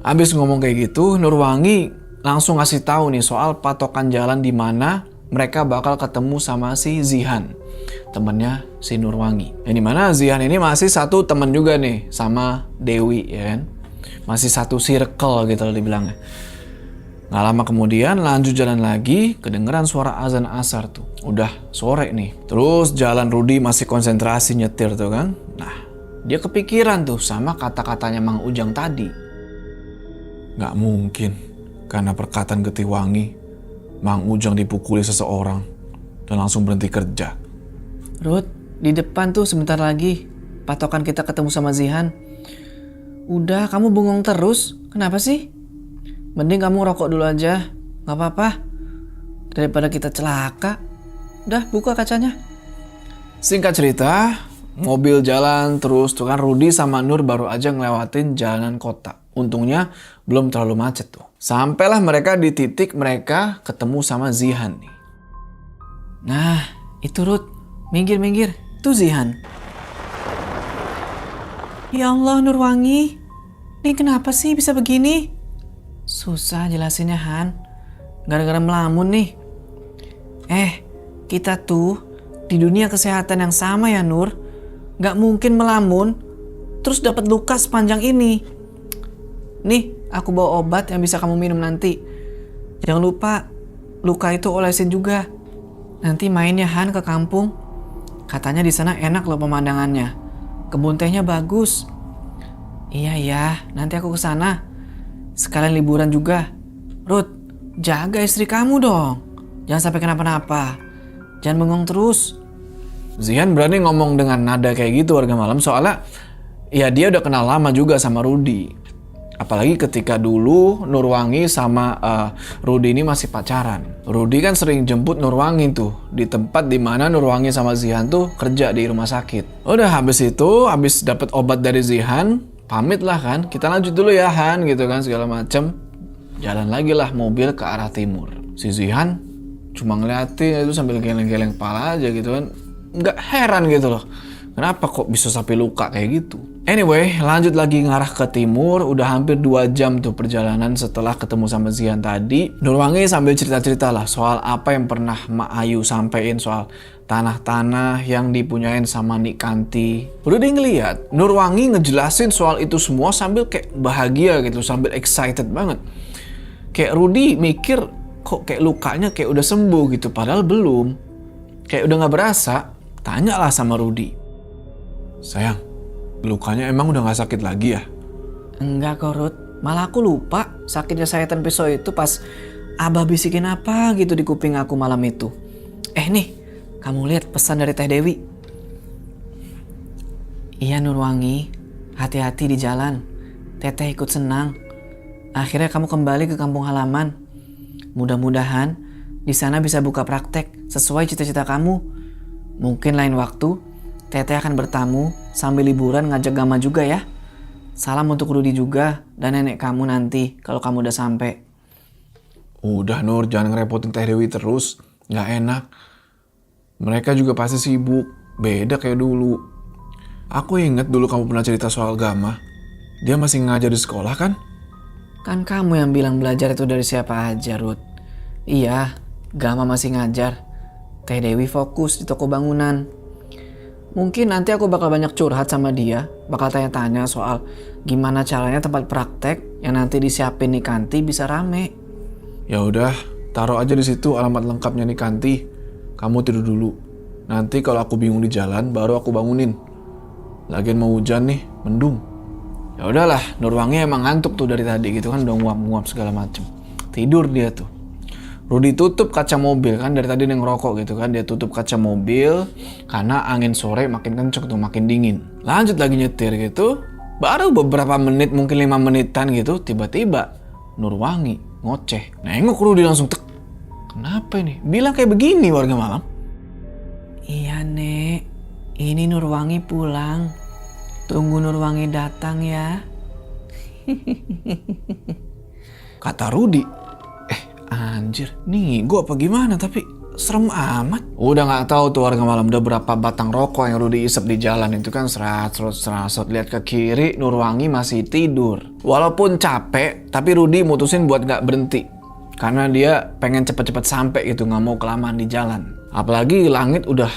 [SPEAKER 1] Abis ngomong kayak gitu, Nurwangi langsung ngasih tahu nih soal patokan jalan di mana mereka bakal ketemu sama si Zihan, temennya si Nurwangi. Yang dimana Zihan ini masih satu temen juga nih sama Dewi, ya kan? Masih satu circle gitu loh dibilangnya. Nggak lama kemudian lanjut jalan lagi, kedengeran suara azan asar tuh. Udah sore nih. Terus jalan Rudi masih konsentrasi nyetir tuh kan. Nah, dia kepikiran tuh sama kata-katanya Mang Ujang tadi. Nggak mungkin, karena perkataan Getiwangi, Mang Ujang dipukuli seseorang dan langsung berhenti kerja.
[SPEAKER 2] Ruth, di depan tuh sebentar lagi. Patokan kita ketemu sama Zihan. Udah, kamu bengong terus. Kenapa sih? Mending kamu rokok dulu aja. Gak apa-apa. Daripada kita celaka. Udah, buka kacanya.
[SPEAKER 1] Singkat cerita, mobil jalan terus tuh kan. Rudi sama Nur baru aja ngelewatin jalanan kota. Untungnya belum terlalu macet tuh. Sampailah mereka di titik mereka ketemu sama Zihan nih.
[SPEAKER 2] Nah, itu Ruth. Minggir-minggir. Itu Zihan. Ya Allah, Nurwangi. Ini kenapa sih bisa begini? Susah jelasinnya, Han. Gara-gara melamun nih. Kita tuh di dunia kesehatan yang sama ya, Nur. Gak mungkin melamun terus dapat luka sepanjang ini. Nih, aku bawa obat yang bisa kamu minum nanti. Jangan lupa, luka itu olesin juga. Nanti main ya, Han, ke kampung. Katanya di sana enak loh pemandangannya. Kebun tehnya bagus. Iya ya, nanti aku ke sana. Sekalian liburan juga. Ruth, jaga istri kamu dong. Jangan sampai kenapa-napa. Jangan bengong terus.
[SPEAKER 1] Zihan berani ngomong dengan nada kayak gitu warga malam soalnya ya dia udah kenal lama juga sama Rudi. Apalagi ketika dulu Nurwangi sama Rudi ini masih pacaran. Rudi kan sering jemput Nurwangi tuh di tempat dimana Nurwangi sama Zihan tuh kerja di rumah sakit. Udah habis itu, habis dapat obat dari Zihan, pamit lah kan. Kita lanjut dulu ya Han gitu kan segala macem. Jalan lagi lah mobil ke arah timur. Si Zihan cuma ngeliatin itu sambil geleng-geleng kepala aja gitu kan. Nggak heran gitu loh. Kenapa kok bisa sampai luka kayak gitu? Anyway, lanjut lagi ngarah ke timur. Udah hampir 2 jam tuh perjalanan setelah ketemu sama Zihan tadi. Nurwangi sambil cerita-cerita lah soal apa yang pernah Mak Ayu sampein soal tanah-tanah yang dipunyain sama Nik Kanti. Udah dia ngeliat Nurwangi ngejelasin soal itu semua sambil kayak bahagia gitu, sambil excited banget. Kayak Rudi mikir kok kayak lukanya kayak udah sembuh gitu, padahal belum. Kayak udah gak berasa. Tanyalah sama Rudi. Sayang, lukanya emang udah gak sakit lagi ya?
[SPEAKER 2] Enggak kok, Ruth. Malah aku lupa sakitnya sayatan pisau itu pas Abah bisikin apa gitu di kuping aku malam itu. Nih, kamu lihat pesan dari Teh Dewi. Iya Nurwangi, hati-hati di jalan. Teteh ikut senang. Akhirnya kamu kembali ke kampung halaman. Mudah-mudahan di sana bisa buka praktek sesuai cita-cita kamu. Mungkin lain waktu Teteh akan bertamu sambil liburan ngajak Gama juga ya. Salam untuk Rudi juga dan nenek kamu nanti kalau kamu udah sampai.
[SPEAKER 1] Udah Nur, jangan ngerepotin Teh Dewi terus. Nggak enak. Mereka juga pasti sibuk. Beda kayak dulu. Aku inget dulu kamu pernah cerita soal Gama. Dia masih ngajar di sekolah kan?
[SPEAKER 2] Kan kamu yang bilang belajar itu dari siapa aja, Ruth. Iya, Gama masih ngajar. Teh Dewi fokus di toko bangunan. Mungkin nanti aku bakal banyak curhat sama dia, bakal tanya-tanya soal gimana caranya tempat praktek yang nanti disiapin Nik Kanti bisa rame.
[SPEAKER 1] Ya udah, taruh aja di situ alamat lengkapnya Nik Kanti. Kamu tidur dulu. Nanti kalau aku bingung di jalan, baru aku bangunin. Lagian mau hujan nih, mendung. Ya udahlah, Nurwangi emang ngantuk tuh dari tadi gitu kan, udah nguap-nguap segala macem. Tidur dia tuh. Rudi tutup kaca mobil kan, dari tadi dia ngerokok gitu kan. Dia tutup kaca mobil karena angin sore makin kenceng tuh, makin dingin. Lanjut lagi nyetir gitu. Baru beberapa menit, mungkin 5 menitan gitu, tiba-tiba Nurwangi ngoceh. Nengok Rudi langsung tek. Kenapa ini? Bilang kayak begini warga malam.
[SPEAKER 2] Iya Nek, ini Nurwangi pulang. Tunggu Nurwangi datang ya.
[SPEAKER 1] Kata Rudi. Anjir, nih gue apa gimana tapi serem amat. Udah gak tahu tuh warga malam udah berapa batang rokok yang Rudi isep di jalan itu kan serasot. Lihat ke kiri, Nurwangi masih tidur. Walaupun capek, tapi Rudi mutusin buat gak berhenti. Karena dia pengen cepet-cepet sampai gitu, nggak mau kelamaan di jalan. Apalagi langit udah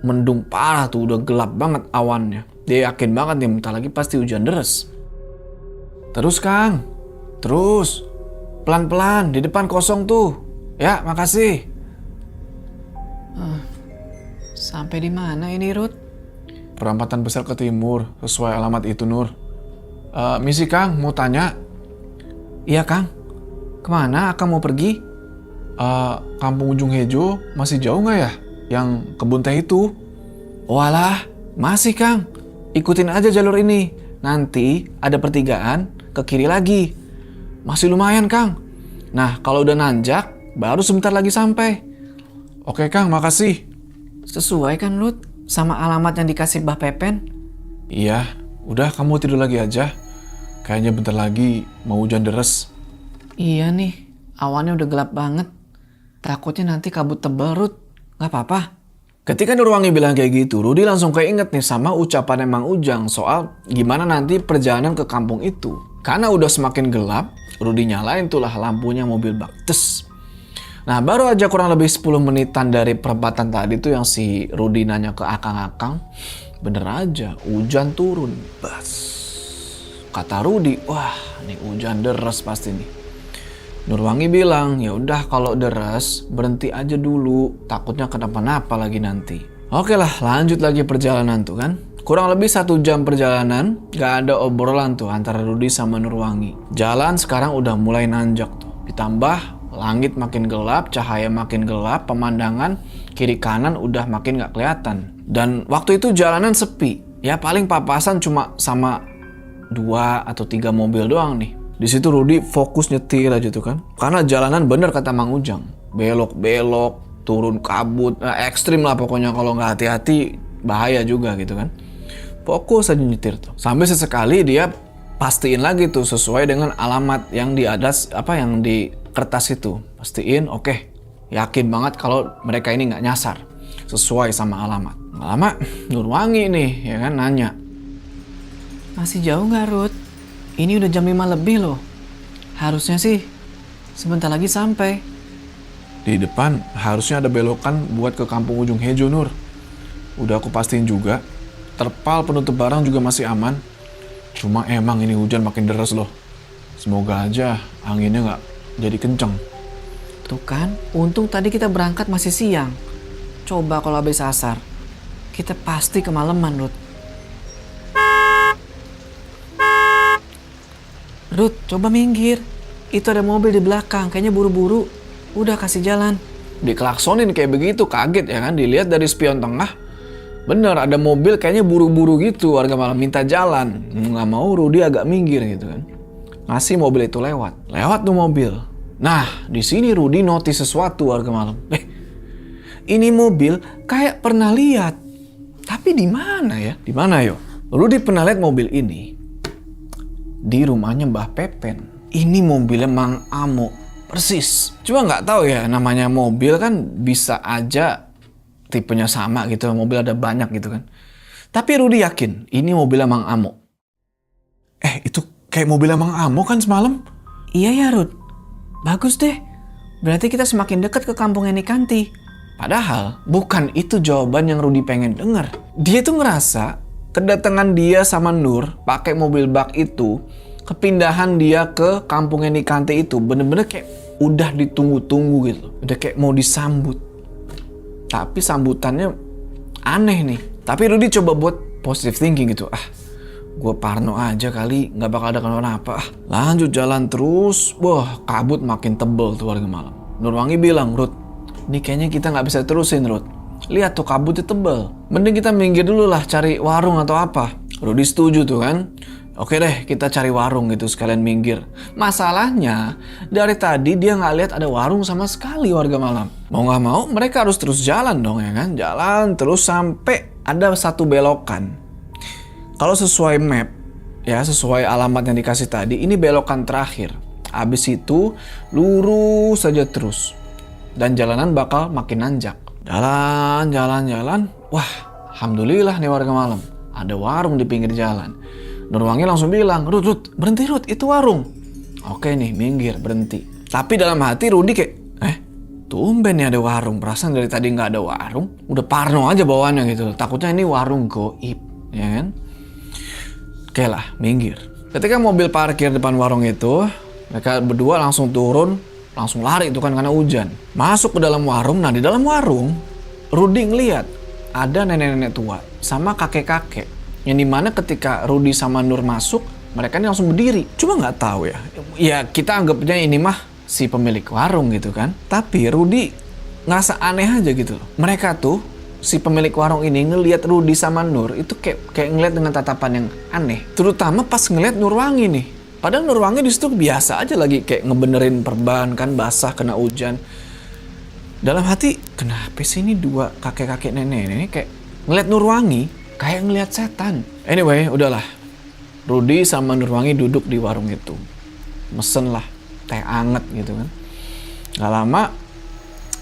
[SPEAKER 1] mendung parah tuh, udah gelap banget awannya. Dia yakin banget nih bentar lagi pasti hujan deras. Terus Kang, terus pelan-pelan di depan kosong tuh. Ya, makasih.
[SPEAKER 2] Sampai di mana ini, Ruth?
[SPEAKER 4] Perempatan besar ke timur, sesuai alamat itu, Nur. Misi Kang, mau tanya.
[SPEAKER 1] Iya Kang, kemana Akang mau pergi?
[SPEAKER 4] Kampung Ujung Hejo masih jauh nggak ya? Yang kebun teh itu?
[SPEAKER 1] Walah, masih Kang. Ikutin aja jalur ini. Nanti ada pertigaan ke kiri lagi. Masih lumayan Kang. Nah, kalau udah nanjak, baru sebentar lagi sampai.
[SPEAKER 4] Oke Kang, makasih.
[SPEAKER 2] Sesuai kan, Ruth? Sama alamat yang dikasih Mbah Pepen?
[SPEAKER 4] Iya, udah kamu tidur lagi aja. Kayaknya bentar lagi mau hujan deras.
[SPEAKER 2] Iya nih, awannya udah gelap banget. Takutnya nanti kabut tebal, Ruth. Gak apa-apa.
[SPEAKER 1] Ketika Nurwangi bilang kayak gitu, Rudi langsung keinget nih sama ucapan Mang Ujang soal gimana nanti perjalanan ke kampung itu. Karena udah semakin gelap, Rudi nyalain tuh lah lampunya mobil bak. Tes. Nah, baru aja kurang lebih 10 menitan dari perempatan tadi tuh yang si Rudi nanya ke Akang-Akang, bener aja hujan turun. Bas. Kata Rudi, wah, nih hujan deras pasti nih. Nurwangi bilang, ya udah kalau deras berhenti aja dulu, takutnya kenapa-napa lagi nanti. Oke lah, lanjut lagi perjalanan tuh kan. Kurang lebih 1 jam perjalanan, gak ada obrolan tuh antara Rudi sama Nurwangi. Jalan sekarang udah mulai nanjak tuh. Ditambah langit makin gelap, cahaya makin gelap, pemandangan kiri kanan udah makin gak kelihatan. Dan waktu itu jalanan sepi. Ya paling papasan cuma sama 2 atau 3 mobil doang nih. Di situ Rudi fokus nyetir aja tuh kan. Karena jalanan bener kata Mang Ujang. Belok-belok, turun kabut, ekstrim lah pokoknya kalau nggak hati-hati bahaya juga gitu kan. Fokus aja nyetir tuh. Sampai sesekali dia pastiin lagi tuh sesuai dengan alamat yang di atas yang di kertas itu. Pastiin oke. Yakin banget kalau mereka ini nggak nyasar. Sesuai sama alamat. Nggak lama Nurwangi nih ya kan nanya.
[SPEAKER 2] Masih jauh nggak, Ruth? Ini udah jam 5 lebih loh. Harusnya sih sebentar lagi sampai.
[SPEAKER 4] Di depan harusnya ada belokan buat ke kampung Ujung Hejo, Nur. Udah aku pastiin juga. Terpal penutup barang juga masih aman. Cuma emang ini hujan makin deras loh. Semoga aja anginnya nggak jadi kenceng.
[SPEAKER 2] Tuh kan, untung tadi kita berangkat masih siang. Coba kalau habis asar, kita pasti kemalaman, Ruth. Ruth, coba minggir. Itu ada mobil di belakang, kayaknya buru-buru. Udah kasih jalan.
[SPEAKER 1] Dikelaksonin kayak begitu, kaget ya kan, dilihat dari spion tengah. Bener, ada mobil kayaknya buru-buru gitu, warga malah minta jalan. Nggak mau, Rudi agak minggir gitu kan. Ngasih mobil itu lewat. Lewat tuh mobil. Nah, di sini Rudi notice sesuatu warga malam. Ini mobil kayak pernah lihat. Tapi di mana ya? Di mana yo? Rudi pernah lihat mobil ini di rumahnya Mbah Pepen. Ini mobilnya Mang Amo. Persis. Cuma nggak tahu ya, namanya mobil kan bisa aja tipenya sama gitu. Mobil ada banyak gitu kan. Tapi Rudi yakin ini mobilnya Mang Amo.
[SPEAKER 4] Itu kayak mobilnya Mang Amo kan semalam?
[SPEAKER 2] Iya ya, Ruth. Bagus deh. Berarti kita semakin dekat ke kampungnya Nikanti.
[SPEAKER 1] Padahal bukan itu jawaban yang Rudi pengen denger. Dia tuh ngerasa kedatangan dia sama Nur pakai mobil bak itu, kepindahan dia ke kampungnya Nikanti itu bener-bener kayak udah ditunggu-tunggu gitu. Udah kayak mau disambut. Tapi sambutannya aneh nih. Tapi Rudi coba buat positive thinking gitu. Gue parno aja kali, nggak bakal ada kenapa-napa. Lanjut jalan terus, wah kabut makin tebel tuh warga malam. Nurwangi bilang, Ruth, ini kayaknya kita nggak bisa terusin, Ruth. Lihat tuh kabutnya tebel. Mending kita minggir dulu lah cari warung atau apa. Rudi setuju tuh kan. Oke deh, kita cari warung gitu sekalian minggir. Masalahnya, dari tadi dia nggak lihat ada warung sama sekali warga malam. Mau nggak mau, mereka harus terus jalan dong ya kan. Jalan terus sampai ada satu belokan. Kalau sesuai map, ya sesuai alamat yang dikasih tadi, ini belokan terakhir. Habis itu lurus saja terus. Dan jalanan bakal makin nanjak. Jalan. Wah, alhamdulillah nih warga malam. Ada warung di pinggir jalan. Nurwangi langsung bilang, Ruth, berhenti Ruth, itu warung. Oke nih, minggir, berhenti. Tapi dalam hati Rudy kayak, tumben nih ada warung. Perasaan dari tadi nggak ada warung. Udah parno aja bawaannya gitu. Takutnya ini warung goib, ya kan? Oke lah, minggir. Ketika mobil parkir depan warung itu, mereka berdua langsung turun, langsung lari itu kan karena hujan. Masuk ke dalam warung. Nah di dalam warung, Rudy ngeliat ada nenek-nenek tua sama kakek-kakek. Yang dimana ketika Rudy sama Nur masuk, mereka ini langsung berdiri. Cuma nggak tahu ya. Ya kita anggapnya ini mah si pemilik warung gitu kan. Tapi Rudy ngerasa aneh aja gitu loh. Mereka tuh, si pemilik warung ini ngelihat Rudy sama Nur itu kayak ngeliat dengan tatapan yang aneh. Terutama pas ngeliat Nurwangi nih. Padahal Nurwangi di situ biasa aja lagi kayak ngebenerin perban kan basah kena hujan. Dalam hati, kenapa sih ini dua kakek-kakek nenek ini kayak ngeliat Nurwangi kayak ngeliat setan. Anyway, udahlah. Rudy sama Nurwangi duduk di warung itu. Mesen lah teh anget gitu kan. Gak lama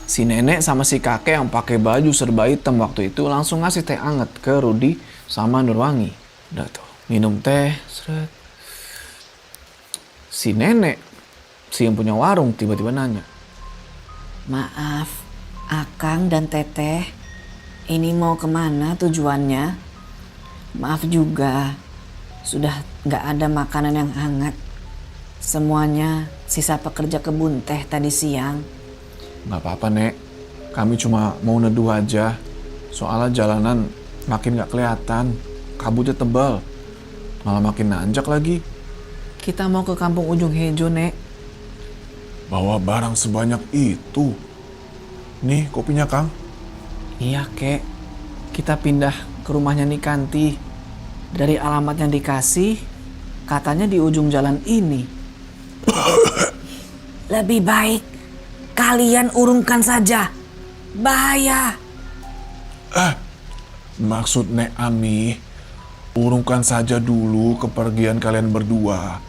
[SPEAKER 1] si nenek sama si kakek yang pakai baju serba hitam waktu itu langsung ngasih teh anget ke Rudy sama Nurwangi. Udah tuh, minum teh, seret. Si nenek, si yang punya warung tiba-tiba nanya.
[SPEAKER 5] Maaf, Akang dan Teteh, ini mau kemana tujuannya? Maaf juga, sudah nggak ada makanan yang hangat. Semuanya sisa pekerja kebun teh tadi siang.
[SPEAKER 1] Gak apa-apa Nek, kami cuma mau neduh aja. Soalnya jalanan makin gak kelihatan, kabutnya tebal, malah makin nanjak lagi.
[SPEAKER 2] Kita mau ke kampung ujung Hejo, Nek.
[SPEAKER 4] Bawa barang sebanyak itu. Nih kopinya Kang.
[SPEAKER 2] Iya, Kek. Kita pindah ke rumahnya Nikanti. Dari alamat yang dikasih, katanya di ujung jalan ini.
[SPEAKER 5] Lebih baik kalian urungkan saja. Bahaya.
[SPEAKER 4] Maksud Nek Ami, urungkan saja dulu kepergian kalian berdua.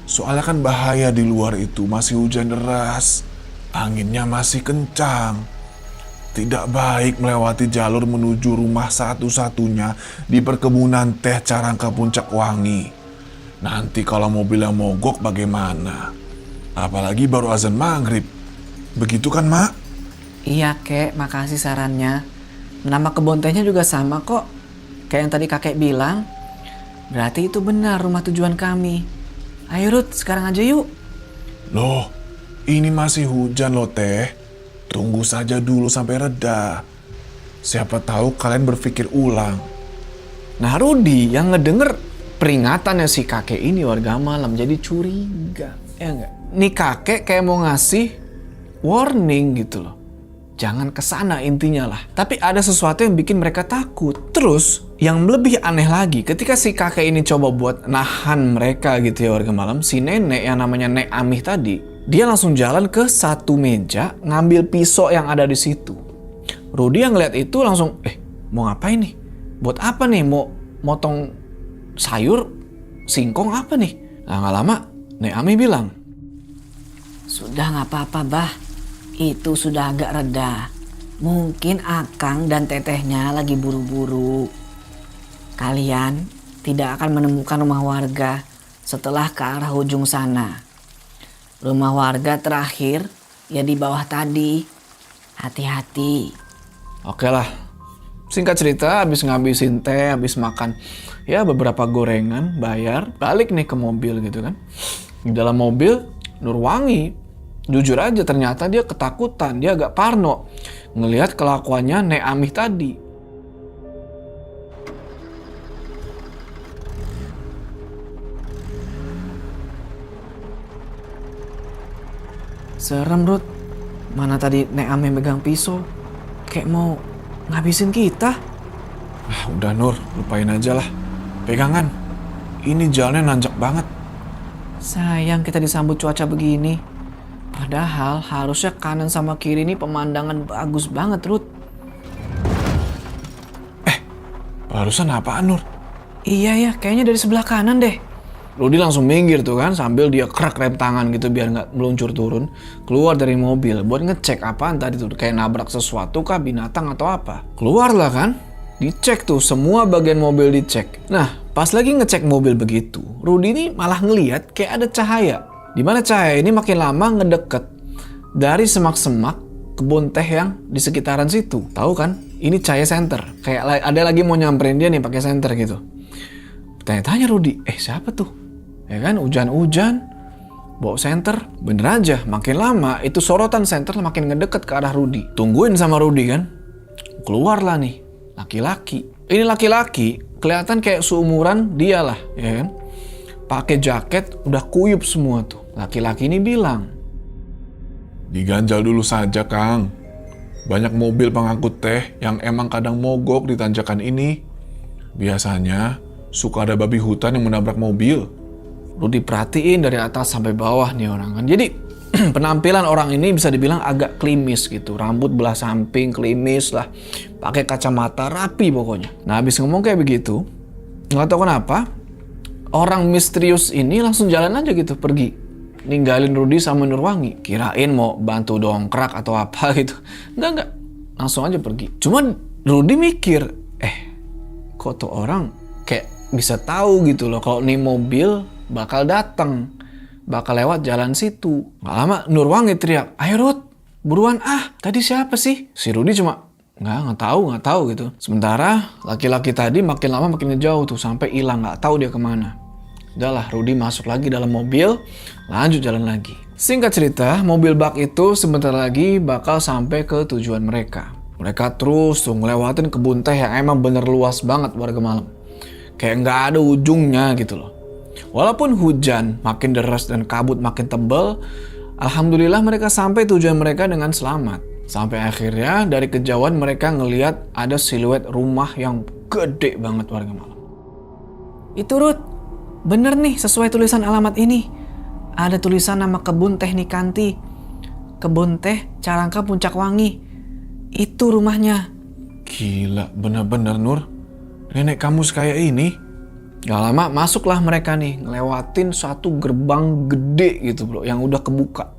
[SPEAKER 4] Soalnya kan bahaya di luar itu, masih hujan deras. Anginnya masih kencang. Tidak baik melewati jalur menuju rumah satu-satunya di perkebunan teh Carangka Puncak Wangi. Nanti kalau mobilnya mogok bagaimana? Apalagi baru azan maghrib. Begitu kan, Mak?
[SPEAKER 2] Iya, Kek. Makasih sarannya. Nama kebun tehnya juga sama kok. Kayak yang tadi kakek bilang. Berarti itu benar rumah tujuan kami. Ayo, Ruth. Sekarang aja yuk.
[SPEAKER 4] Loh, ini masih hujan loh, Teh. Tunggu saja dulu sampai reda. Siapa tahu kalian berpikir ulang.
[SPEAKER 1] Nah Rudy yang ngedenger peringatannya si kakek ini warga malam jadi curiga. Ya enggak? Nih kakek kayak mau ngasih warning gitu loh. Jangan kesana intinya lah. Tapi ada sesuatu yang bikin mereka takut. Terus yang lebih aneh lagi ketika si kakek ini coba buat nahan mereka gitu ya warga malam. Si nenek yang namanya Nek Amih tadi. Dia langsung jalan ke satu meja ngambil pisau yang ada di situ. Rudy yang ngeliat itu langsung, mau ngapain nih? Buat apa nih? Mau motong sayur? Singkong apa nih? Nah gak lama Nek Amih bilang,
[SPEAKER 5] Sudah nggak apa-apa, Bah. Itu sudah agak reda. Mungkin Akang dan Tetehnya lagi buru-buru. Kalian tidak akan menemukan rumah warga setelah ke arah ujung sana. Rumah warga terakhir ya di bawah tadi. Hati-hati.
[SPEAKER 1] oke lah. Singkat cerita, habis ngabisin teh, habis makan ya beberapa gorengan, bayar, balik nih ke mobil gitu kan. Di dalam mobil, Nurwangi, jujur aja ternyata dia ketakutan, dia agak parno ngelihat kelakuannya Nek Amih tadi.
[SPEAKER 2] Serem, Ruth. Mana tadi Nek Amih megang pisau. Kayak mau ngabisin kita.
[SPEAKER 1] Udah Nur, lupain aja lah. Pegangan, ini jalannya nanjak banget.
[SPEAKER 2] Sayang kita disambut cuaca begini. Padahal harusnya kanan sama kiri ini pemandangan bagus banget, Ruth.
[SPEAKER 1] Barusan apaan Nur?
[SPEAKER 2] Iya ya, kayaknya dari sebelah kanan deh.
[SPEAKER 1] Rudy langsung minggir tuh kan sambil dia kerak rem tangan gitu biar nggak meluncur turun. Keluar dari mobil buat ngecek apaan tadi tuh. Kayak nabrak sesuatu kah, binatang atau apa. Keluar lah kan. Dicek tuh, semua bagian mobil dicek. Nah, pas lagi ngecek mobil begitu, Rudy ini malah ngeliat kayak ada cahaya. Dimana Cahaya ini makin lama ngedeket dari semak-semak kebun teh yang di sekitaran situ. Tahu kan? Ini Cahaya senter. Kayak ada lagi mau nyamperin dia nih pakai senter gitu. Tanya-tanya Rudy, siapa tuh? Ya kan, hujan-hujan, bawa senter. Bener aja, makin lama itu sorotan senter makin ngedeket ke arah Rudy. Tungguin sama Rudy kan. Keluarlah nih, laki-laki. Ini laki-laki kelihatan kayak seumuran dia lah, ya kan? Pakai jaket, udah kuyup semua tuh. Laki-laki ini bilang,
[SPEAKER 4] Diganjal dulu saja, Kang. Banyak mobil pengangkut teh yang emang kadang mogok di tanjakan ini. Biasanya suka ada babi hutan yang menabrak mobil.
[SPEAKER 1] Rudy perhatiin dari atas sampai bawah nih orang kan. Jadi penampilan orang ini bisa dibilang agak klimis gitu. Rambut belah samping, klimis lah. Pakai kacamata, rapi pokoknya. Nah habis ngomong kayak begitu, nggak tahu kenapa, orang misterius ini langsung jalan aja gitu, pergi. Ninggalin Rudy sama Nurwangi. Kirain mau bantu dongkrak atau apa gitu. Enggak. Langsung aja pergi. Cuman Rudy mikir, kok tuh orang kayak bisa tahu gitu loh kalau nih mobil bakal datang, bakal lewat jalan situ. Gak lama Nurwangi teriak, ayo Rud, buruan tadi siapa sih? Si Rudy cuma nggak tahu gitu. Sementara laki-laki tadi makin lama makin ngejauh tuh sampai hilang, nggak tahu dia kemana. Udahlah, Rudy masuk lagi dalam mobil, lanjut jalan lagi. Singkat cerita, mobil bak itu sebentar lagi bakal sampai ke tujuan mereka. Mereka terus tuh ngelewatin kebun teh yang emang bener luas banget warga malam. Kayak nggak ada ujungnya gitu loh. Walaupun hujan makin deras dan kabut makin tebal, alhamdulillah mereka sampai tujuan mereka dengan selamat. Sampai akhirnya dari kejauhan mereka ngelihat ada siluet rumah yang gede banget warga malam.
[SPEAKER 2] Itu Ruth, bener nih sesuai tulisan alamat ini. Ada tulisan nama kebun teh Nikanti. Kebun teh Carangka Puncak Wangi. Itu rumahnya.
[SPEAKER 1] Gila, bener-bener Nur. Nenek kamu sekaya ini. Gak lama masuklah mereka nih, ngelewatin satu gerbang gede gitu bro, yang udah kebuka.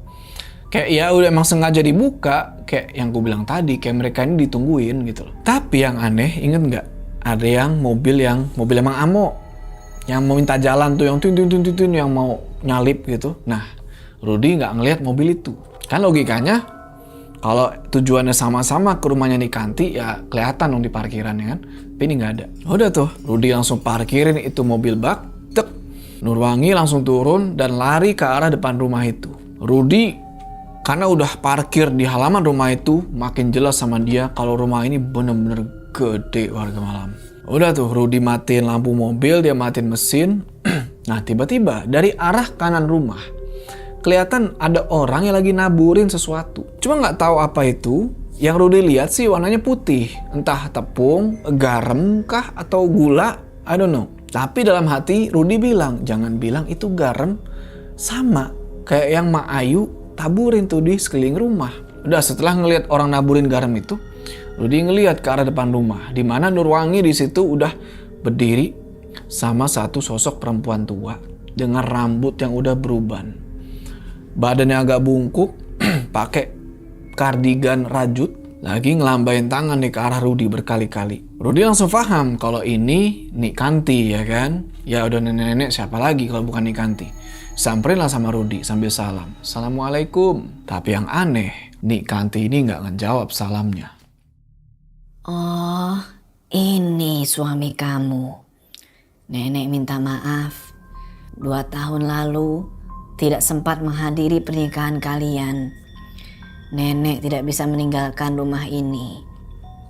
[SPEAKER 1] Kayak ya udah emang sengaja dibuka, kayak yang gue bilang tadi, kayak mereka ini ditungguin gitu loh. Tapi yang aneh, inget gak? Ada yang mobil emang Amo. Yang mau minta jalan tuh, yang tun yang mau nyalip gitu. Nah, Rudy gak ngelihat mobil itu. Kan logikanya, kalau tujuannya sama-sama ke rumahnya Nikanti, ya kelihatan dong di parkirannya kan. Tapi ini nggak ada. Udah tuh, Rudy langsung parkirin itu mobil bak. Tek. Nurwangi langsung turun dan lari ke arah depan rumah itu. Rudy, karena udah parkir di halaman rumah itu, makin jelas sama dia kalau rumah ini bener-bener gede warga malam. Udah tuh, Rudy matiin lampu mobil, dia matiin mesin. Nah, tiba-tiba dari arah kanan rumah, kelihatan ada orang yang lagi naburin sesuatu. Cuma nggak tahu apa itu. Yang Rudy lihat sih warnanya putih. Entah tepung, garam kah, atau gula. I don't know. Tapi dalam hati Rudy bilang, jangan bilang itu garam. Sama kayak yang Mak Ayu taburin tuh di sekeliling rumah. Udah setelah ngelihat orang naburin garam itu, Rudy ngelihat ke arah depan rumah. Dimana Nurwangi di situ udah berdiri sama satu sosok perempuan tua. Dengan rambut yang udah beruban. Badannya agak bungkuk, pakai kardigan rajut, lagi ngelambain tangan nih ke arah Rudy berkali-kali. Rudy langsung paham kalau ini Nikanti ya kan. Ya udah nenek-nenek siapa lagi kalau bukan Nikanti. Samperin lah sama Rudy sambil salam. Assalamualaikum. Tapi yang aneh, Nikanti ini nggak ngejawab salamnya.
[SPEAKER 5] Oh, ini suami kamu. Nenek minta maaf. 2 tahun lalu tidak sempat menghadiri pernikahan kalian. Nenek tidak bisa meninggalkan rumah ini.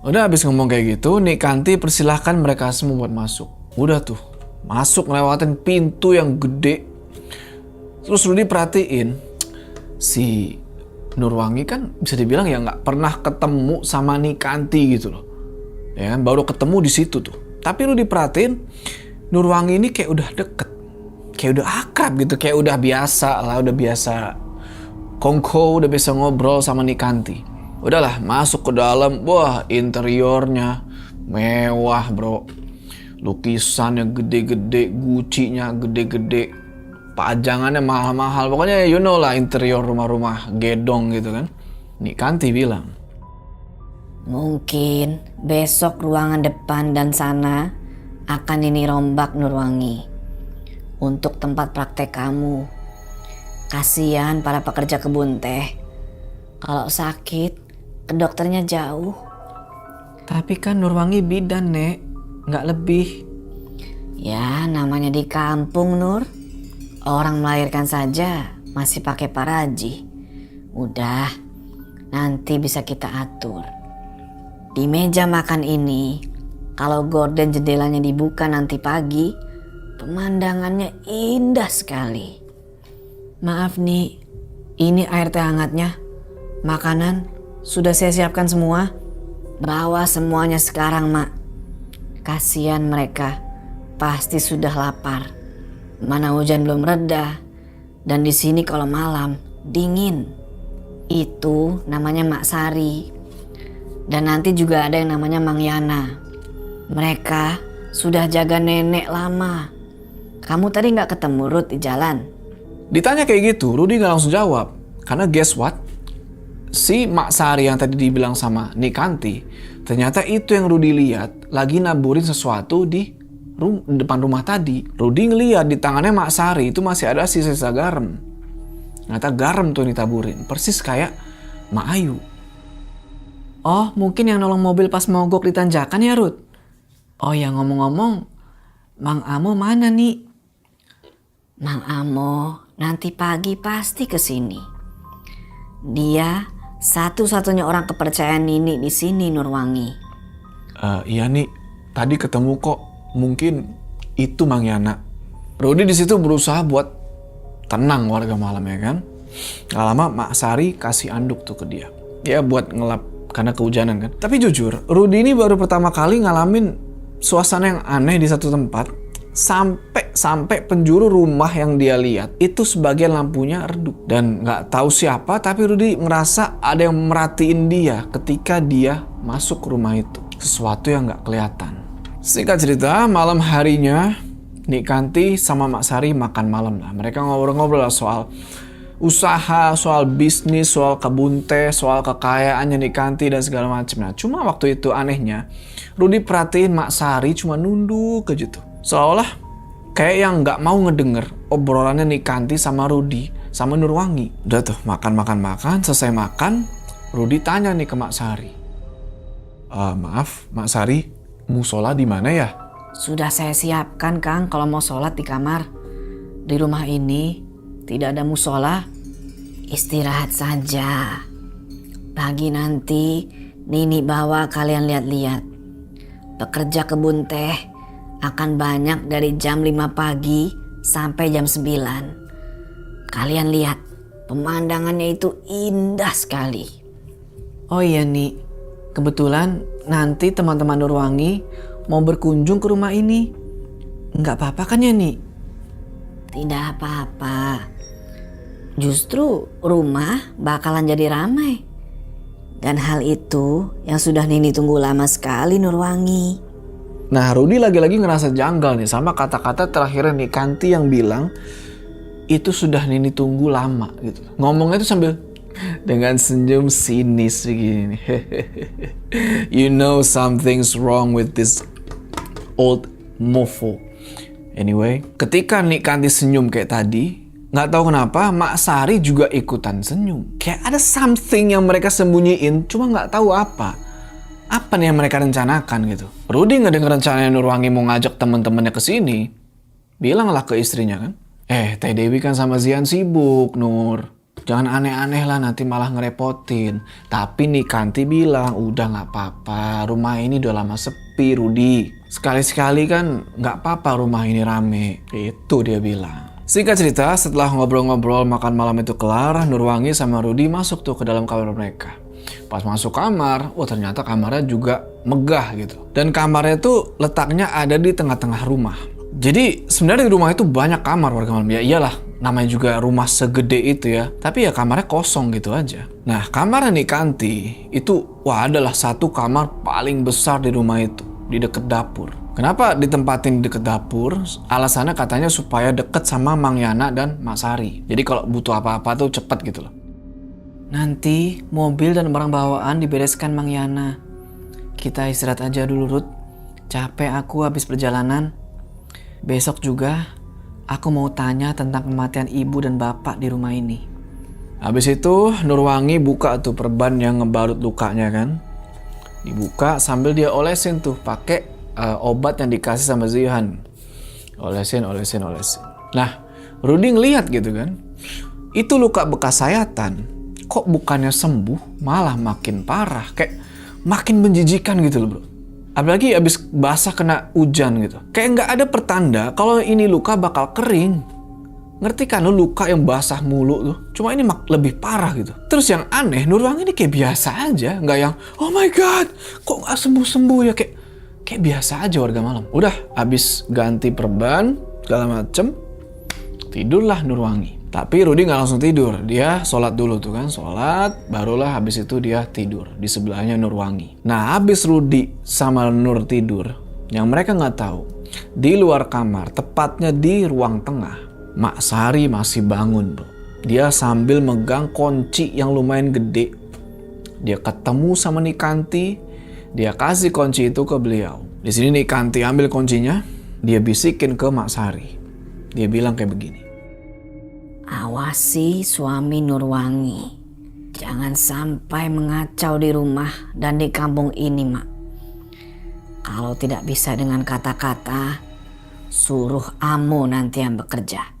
[SPEAKER 1] Udah habis ngomong kayak gitu, Nikanti persilahkan mereka semua buat masuk. Udah tuh, masuk ngelewatin pintu yang gede. Terus Rudy perhatiin, si Nurwangi kan bisa dibilang ya nggak pernah ketemu sama Nikanti gitu loh. Ya kan, baru ketemu di situ tuh. Tapi Rudy perhatiin, Nurwangi ini kayak udah deket. Kayak udah akrab gitu, kayak udah biasa lah, udah biasa kongko, udah bisa ngobrol sama Nikanti. Udahlah, masuk ke dalam. Wah, interiornya mewah bro. Lukisannya gede-gede, Gucci-nya gede-gede, pajangannya mahal-mahal. Pokoknya you know lah interior rumah-rumah gedong gitu kan. Nikanti bilang,
[SPEAKER 5] Mungkin besok ruangan depan dan sana akan ini rombak Nurwangi. Untuk tempat praktek kamu. Kasihan para pekerja kebun teh. Kalau sakit, ke dokternya jauh.
[SPEAKER 2] Tapi kan Nurwangi bidan, Nek. Nggak lebih.
[SPEAKER 5] Ya, namanya di kampung, Nur. Orang melahirkan saja masih pakai paraji. Udah, nanti bisa kita atur. Di meja makan ini, kalau gorden jendelanya dibuka nanti pagi, pemandangannya indah sekali.
[SPEAKER 2] Maaf nih, ini air teh hangatnya. Makanan sudah saya siapkan semua.
[SPEAKER 5] Bawa semuanya sekarang, Mak. Kasihan mereka, pasti sudah lapar. Mana hujan belum reda, dan di sini kalau malam dingin. Itu namanya Mak Sari. Dan nanti juga ada yang namanya Mang Yana. Mereka sudah jaga nenek lama. Kamu tadi nggak ketemu Ruth di jalan?
[SPEAKER 1] Ditanya kayak gitu, Rudy nggak langsung jawab. Karena guess what? Si Mak Sari yang tadi dibilang sama Nikanti, ternyata itu yang Rudy lihat lagi naburin sesuatu di depan rumah tadi. Rudy ngeliat di tangannya Mak Sari itu masih ada sisa-sisa garam. Ternyata garam tuh yang ditaburin, persis kayak Mak Ayu.
[SPEAKER 2] Oh, mungkin yang nolong mobil pas mogok di tanjakan ya, Ruth? Oh ya, ngomong-ngomong, Mang Amo mana nih?
[SPEAKER 5] Mang Amo nanti pagi pasti kesini. Dia satu-satunya orang kepercayaan Nini di sini, Nurwangi.
[SPEAKER 1] Iya nih, tadi ketemu kok. Mungkin itu Mang Yana. Rudy di situ berusaha buat tenang warga malam ya kan. Gak lama Mak Sari kasih anduk tuh ke dia. Ya buat ngelap karena kehujanan kan. Tapi jujur, Rudy ini baru pertama kali ngalamin suasana yang aneh di satu tempat. Sampai penjuru rumah yang dia lihat itu sebagian lampunya redup. Dan nggak tahu siapa, tapi Rudy ngerasa ada yang merhatiin dia ketika dia masuk ke rumah itu. Sesuatu yang nggak kelihatan. Singkat cerita, malam harinya Nikanti sama Mak Sari makan malam lah. Mereka ngobrol-ngobrol soal usaha, soal bisnis, soal kebun teh, soal kekayaannya Nikanti dan segala macam. Nah, cuma waktu itu anehnya, Rudy perhatiin Mak Sari cuma nunduk aja tuh. Seolah kayak yang nggak mau ngedenger obrolannya Nikanti sama Rudy sama Nurwangi. Udah tuh makan, selesai makan, Rudy tanya nih ke Mak Sari. Maaf, Mak Sari, musola di mana ya?
[SPEAKER 5] Sudah saya siapkan, Kang, kalau mau sholat di kamar. Di rumah ini tidak ada musola. Istirahat saja. Pagi nanti Nini bawa kalian lihat-lihat. Pekerja kebun teh akan banyak dari jam 5 pagi sampai jam 9. Kalian lihat, pemandangannya itu indah sekali.
[SPEAKER 2] Oh iya nih, kebetulan nanti teman-teman Nurwangi mau berkunjung ke rumah ini. Nggak apa-apa kan ya nih?
[SPEAKER 5] Tidak apa-apa. Justru rumah bakalan jadi ramai. Dan hal itu yang sudah Nini tunggu lama sekali, Nurwangi.
[SPEAKER 1] Nah, Rudy lagi-lagi ngerasa janggal nih sama kata-kata terakhirnya Nikanti yang bilang itu sudah Nini tunggu lama gitu. Ngomongnya tuh sambil dengan senyum sinis begini. You know something's wrong with this old mofo. Anyway, ketika Nikanti senyum kayak tadi, nggak tahu kenapa Mak Sari juga ikutan senyum. Kayak ada something yang mereka sembunyiin, cuma nggak tahu apa. Apa nih yang mereka rencanakan gitu? Rudy ngedenger rencananya Nurwangi mau ngajak temen-temennya ke sini. Bilanglah ke istrinya kan. Teh Dewi kan sama Zian sibuk, Nur. Jangan aneh-aneh lah, nanti malah ngerepotin. Tapi Nikanti bilang, udah gak apa-apa. Rumah ini udah lama sepi, Rudy. Sekali-sekali kan gak apa-apa rumah ini rame. Itu dia bilang. Singkat cerita, setelah ngobrol-ngobrol makan malam itu kelar, Nurwangi sama Rudy masuk tuh ke dalam kamar mereka. Pas masuk kamar, ternyata kamarnya juga megah gitu. Dan kamarnya tuh letaknya ada di tengah-tengah rumah. Jadi sebenarnya di rumah itu banyak kamar warga malam. Ya iyalah, namanya juga rumah segede itu ya. Tapi ya kamarnya kosong gitu aja. Nah, kamar Nikanti itu adalah satu kamar paling besar di rumah itu. Di deket dapur. Kenapa ditempatin di deket dapur? Alasannya katanya supaya deket sama Mang Yana dan Mak Sari. Jadi kalau butuh apa-apa tuh cepet gitu loh.
[SPEAKER 2] Nanti mobil dan barang bawaan dibereskan Mang Yana. Kita istirahat aja dulu, Ruth. Capek aku habis perjalanan. Besok juga Aku mau tanya tentang kematian ibu dan bapak di rumah ini.
[SPEAKER 1] Habis itu Nurwangi buka tuh perban yang ngebalut lukanya kan. Dibuka sambil dia olesin tuh pakai obat yang dikasih sama Zihan. Olesin. Nah, Rudy ngeliat gitu kan. Itu luka bekas sayatan. Kok bukannya sembuh, malah makin parah. Kayak makin menjijikan gitu loh bro. Apalagi abis basah kena hujan gitu. Kayak nggak ada pertanda kalau ini luka bakal kering. Ngerti kan lo luka yang basah mulu tuh. Cuma ini lebih parah gitu. Terus yang aneh, Nurwangi ini kayak biasa aja. Nggak yang, oh my god, kok nggak sembuh-sembuh ya. Kayak biasa aja warga malam. Udah abis ganti perban, segala macem. Tidurlah Nurwangi. Tapi Rudy nggak langsung tidur. Dia sholat dulu tuh kan. Sholat, barulah habis itu dia tidur. Di sebelahnya Nurwangi. Nah habis Rudy sama Nur tidur, yang mereka nggak tahu, di luar kamar, tepatnya di ruang tengah, Mak Sari masih bangun bro. Dia sambil megang kunci yang lumayan gede. Dia ketemu sama Nikanti. Dia kasih kunci itu ke beliau. Di sini Nikanti ambil kuncinya. Dia bisikin ke Mak Sari. Dia bilang kayak begini.
[SPEAKER 5] Awasi suami Nurwangi. Jangan sampai mengacau di rumah dan di kampung ini, Mak. Kalau tidak bisa dengan kata-kata, suruh Amo nanti yang bekerja.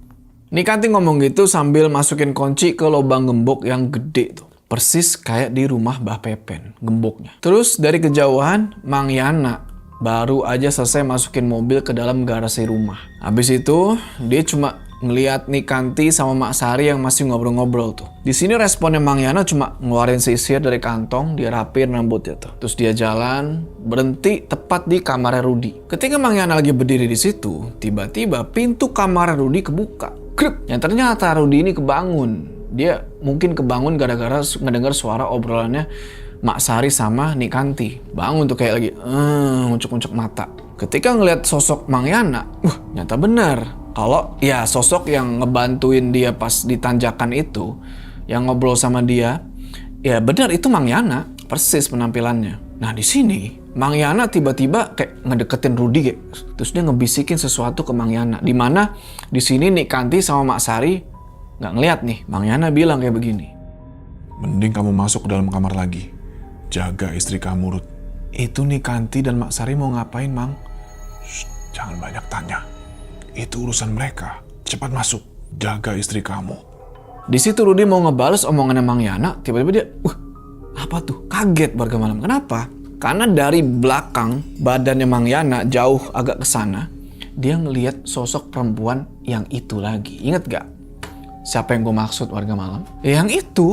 [SPEAKER 1] Nikanti ngomong gitu sambil masukin kunci ke lubang gembok yang gede tuh. Persis kayak di rumah Mbah Pepen, gemboknya. Terus dari kejauhan, Mang Yana baru aja selesai masukin mobil ke dalam garasi rumah. Habis itu, dia cuma ngeliat Nikanti sama Mak Sari yang masih ngobrol-ngobrol tuh. Di sini responnya Mang Yana cuma ngeluarin sisir dari kantong, dia rapin rambutnya tuh. Terus dia jalan, berhenti tepat di kamarnya Rudy. Ketika Mang Yana lagi berdiri di situ, tiba-tiba pintu kamar Rudy kebuka. Krip! Yang ternyata Rudy ini kebangun. Dia mungkin kebangun gara-gara ngedengar suara obrolannya Mak Sari sama Nikanti. Bangun tuh kayak lagi nguncuk-nguncuk mata. Ketika ngeliat sosok Mang Yana, nyata bener. Kalau ya sosok yang ngebantuin dia pas di tanjakan itu, yang ngobrol sama dia, ya benar itu Mang Yana, persis penampilannya. Nah di sini Mang Yana tiba-tiba kayak ngedeketin Rudy kayak, terus dia ngebisikin sesuatu ke Mang Yana. Di mana di sini Nikanti sama Mak Sari nggak ngeliat nih. Mang Yana bilang kayak begini.
[SPEAKER 4] Mending kamu masuk ke dalam kamar lagi. Jaga istri kamu, Ruth.
[SPEAKER 1] Itu Nikanti dan Mak Sari mau ngapain, Mang?
[SPEAKER 4] Shh, jangan banyak tanya. Itu urusan mereka. Cepat masuk. Jaga istri kamu.
[SPEAKER 1] Di situ Rudy mau ngebales omongannya Mang Yana, tiba-tiba dia, apa tuh? Kaget warga malam. Kenapa? Karena dari belakang badannya Mang Yana jauh agak ke sana, dia ngelihat sosok perempuan yang itu lagi. Ingat gak? Siapa yang gue maksud warga malam? Yang itu,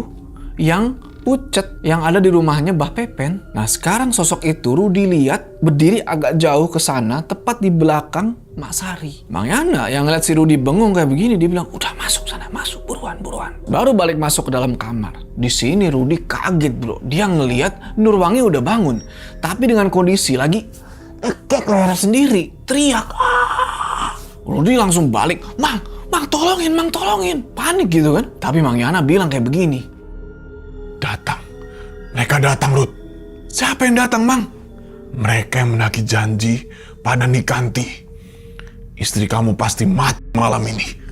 [SPEAKER 1] yang pucet yang ada di rumahnya Mbah Pepen. Nah sekarang sosok itu Rudy lihat berdiri agak jauh ke sana, tepat di belakang Mak Sari. Mang Yana yang ngeliat si Rudy bengong kayak begini, dia bilang, udah masuk sana, masuk buruan. Baru balik masuk ke dalam kamar. Di sini Rudy kaget bro, dia ngelihat Nurwangi udah bangun, tapi dengan kondisi lagi ekek leher sendiri, teriak. Rudy langsung balik, Mang tolongin, panik gitu kan. Tapi Mang Yana bilang kayak begini.
[SPEAKER 4] Datang. Mereka datang, Ruth.
[SPEAKER 1] Siapa yang datang, Mang?
[SPEAKER 4] Mereka yang menagih janji pada Nikanti. Istri kamu pasti mati malam ini.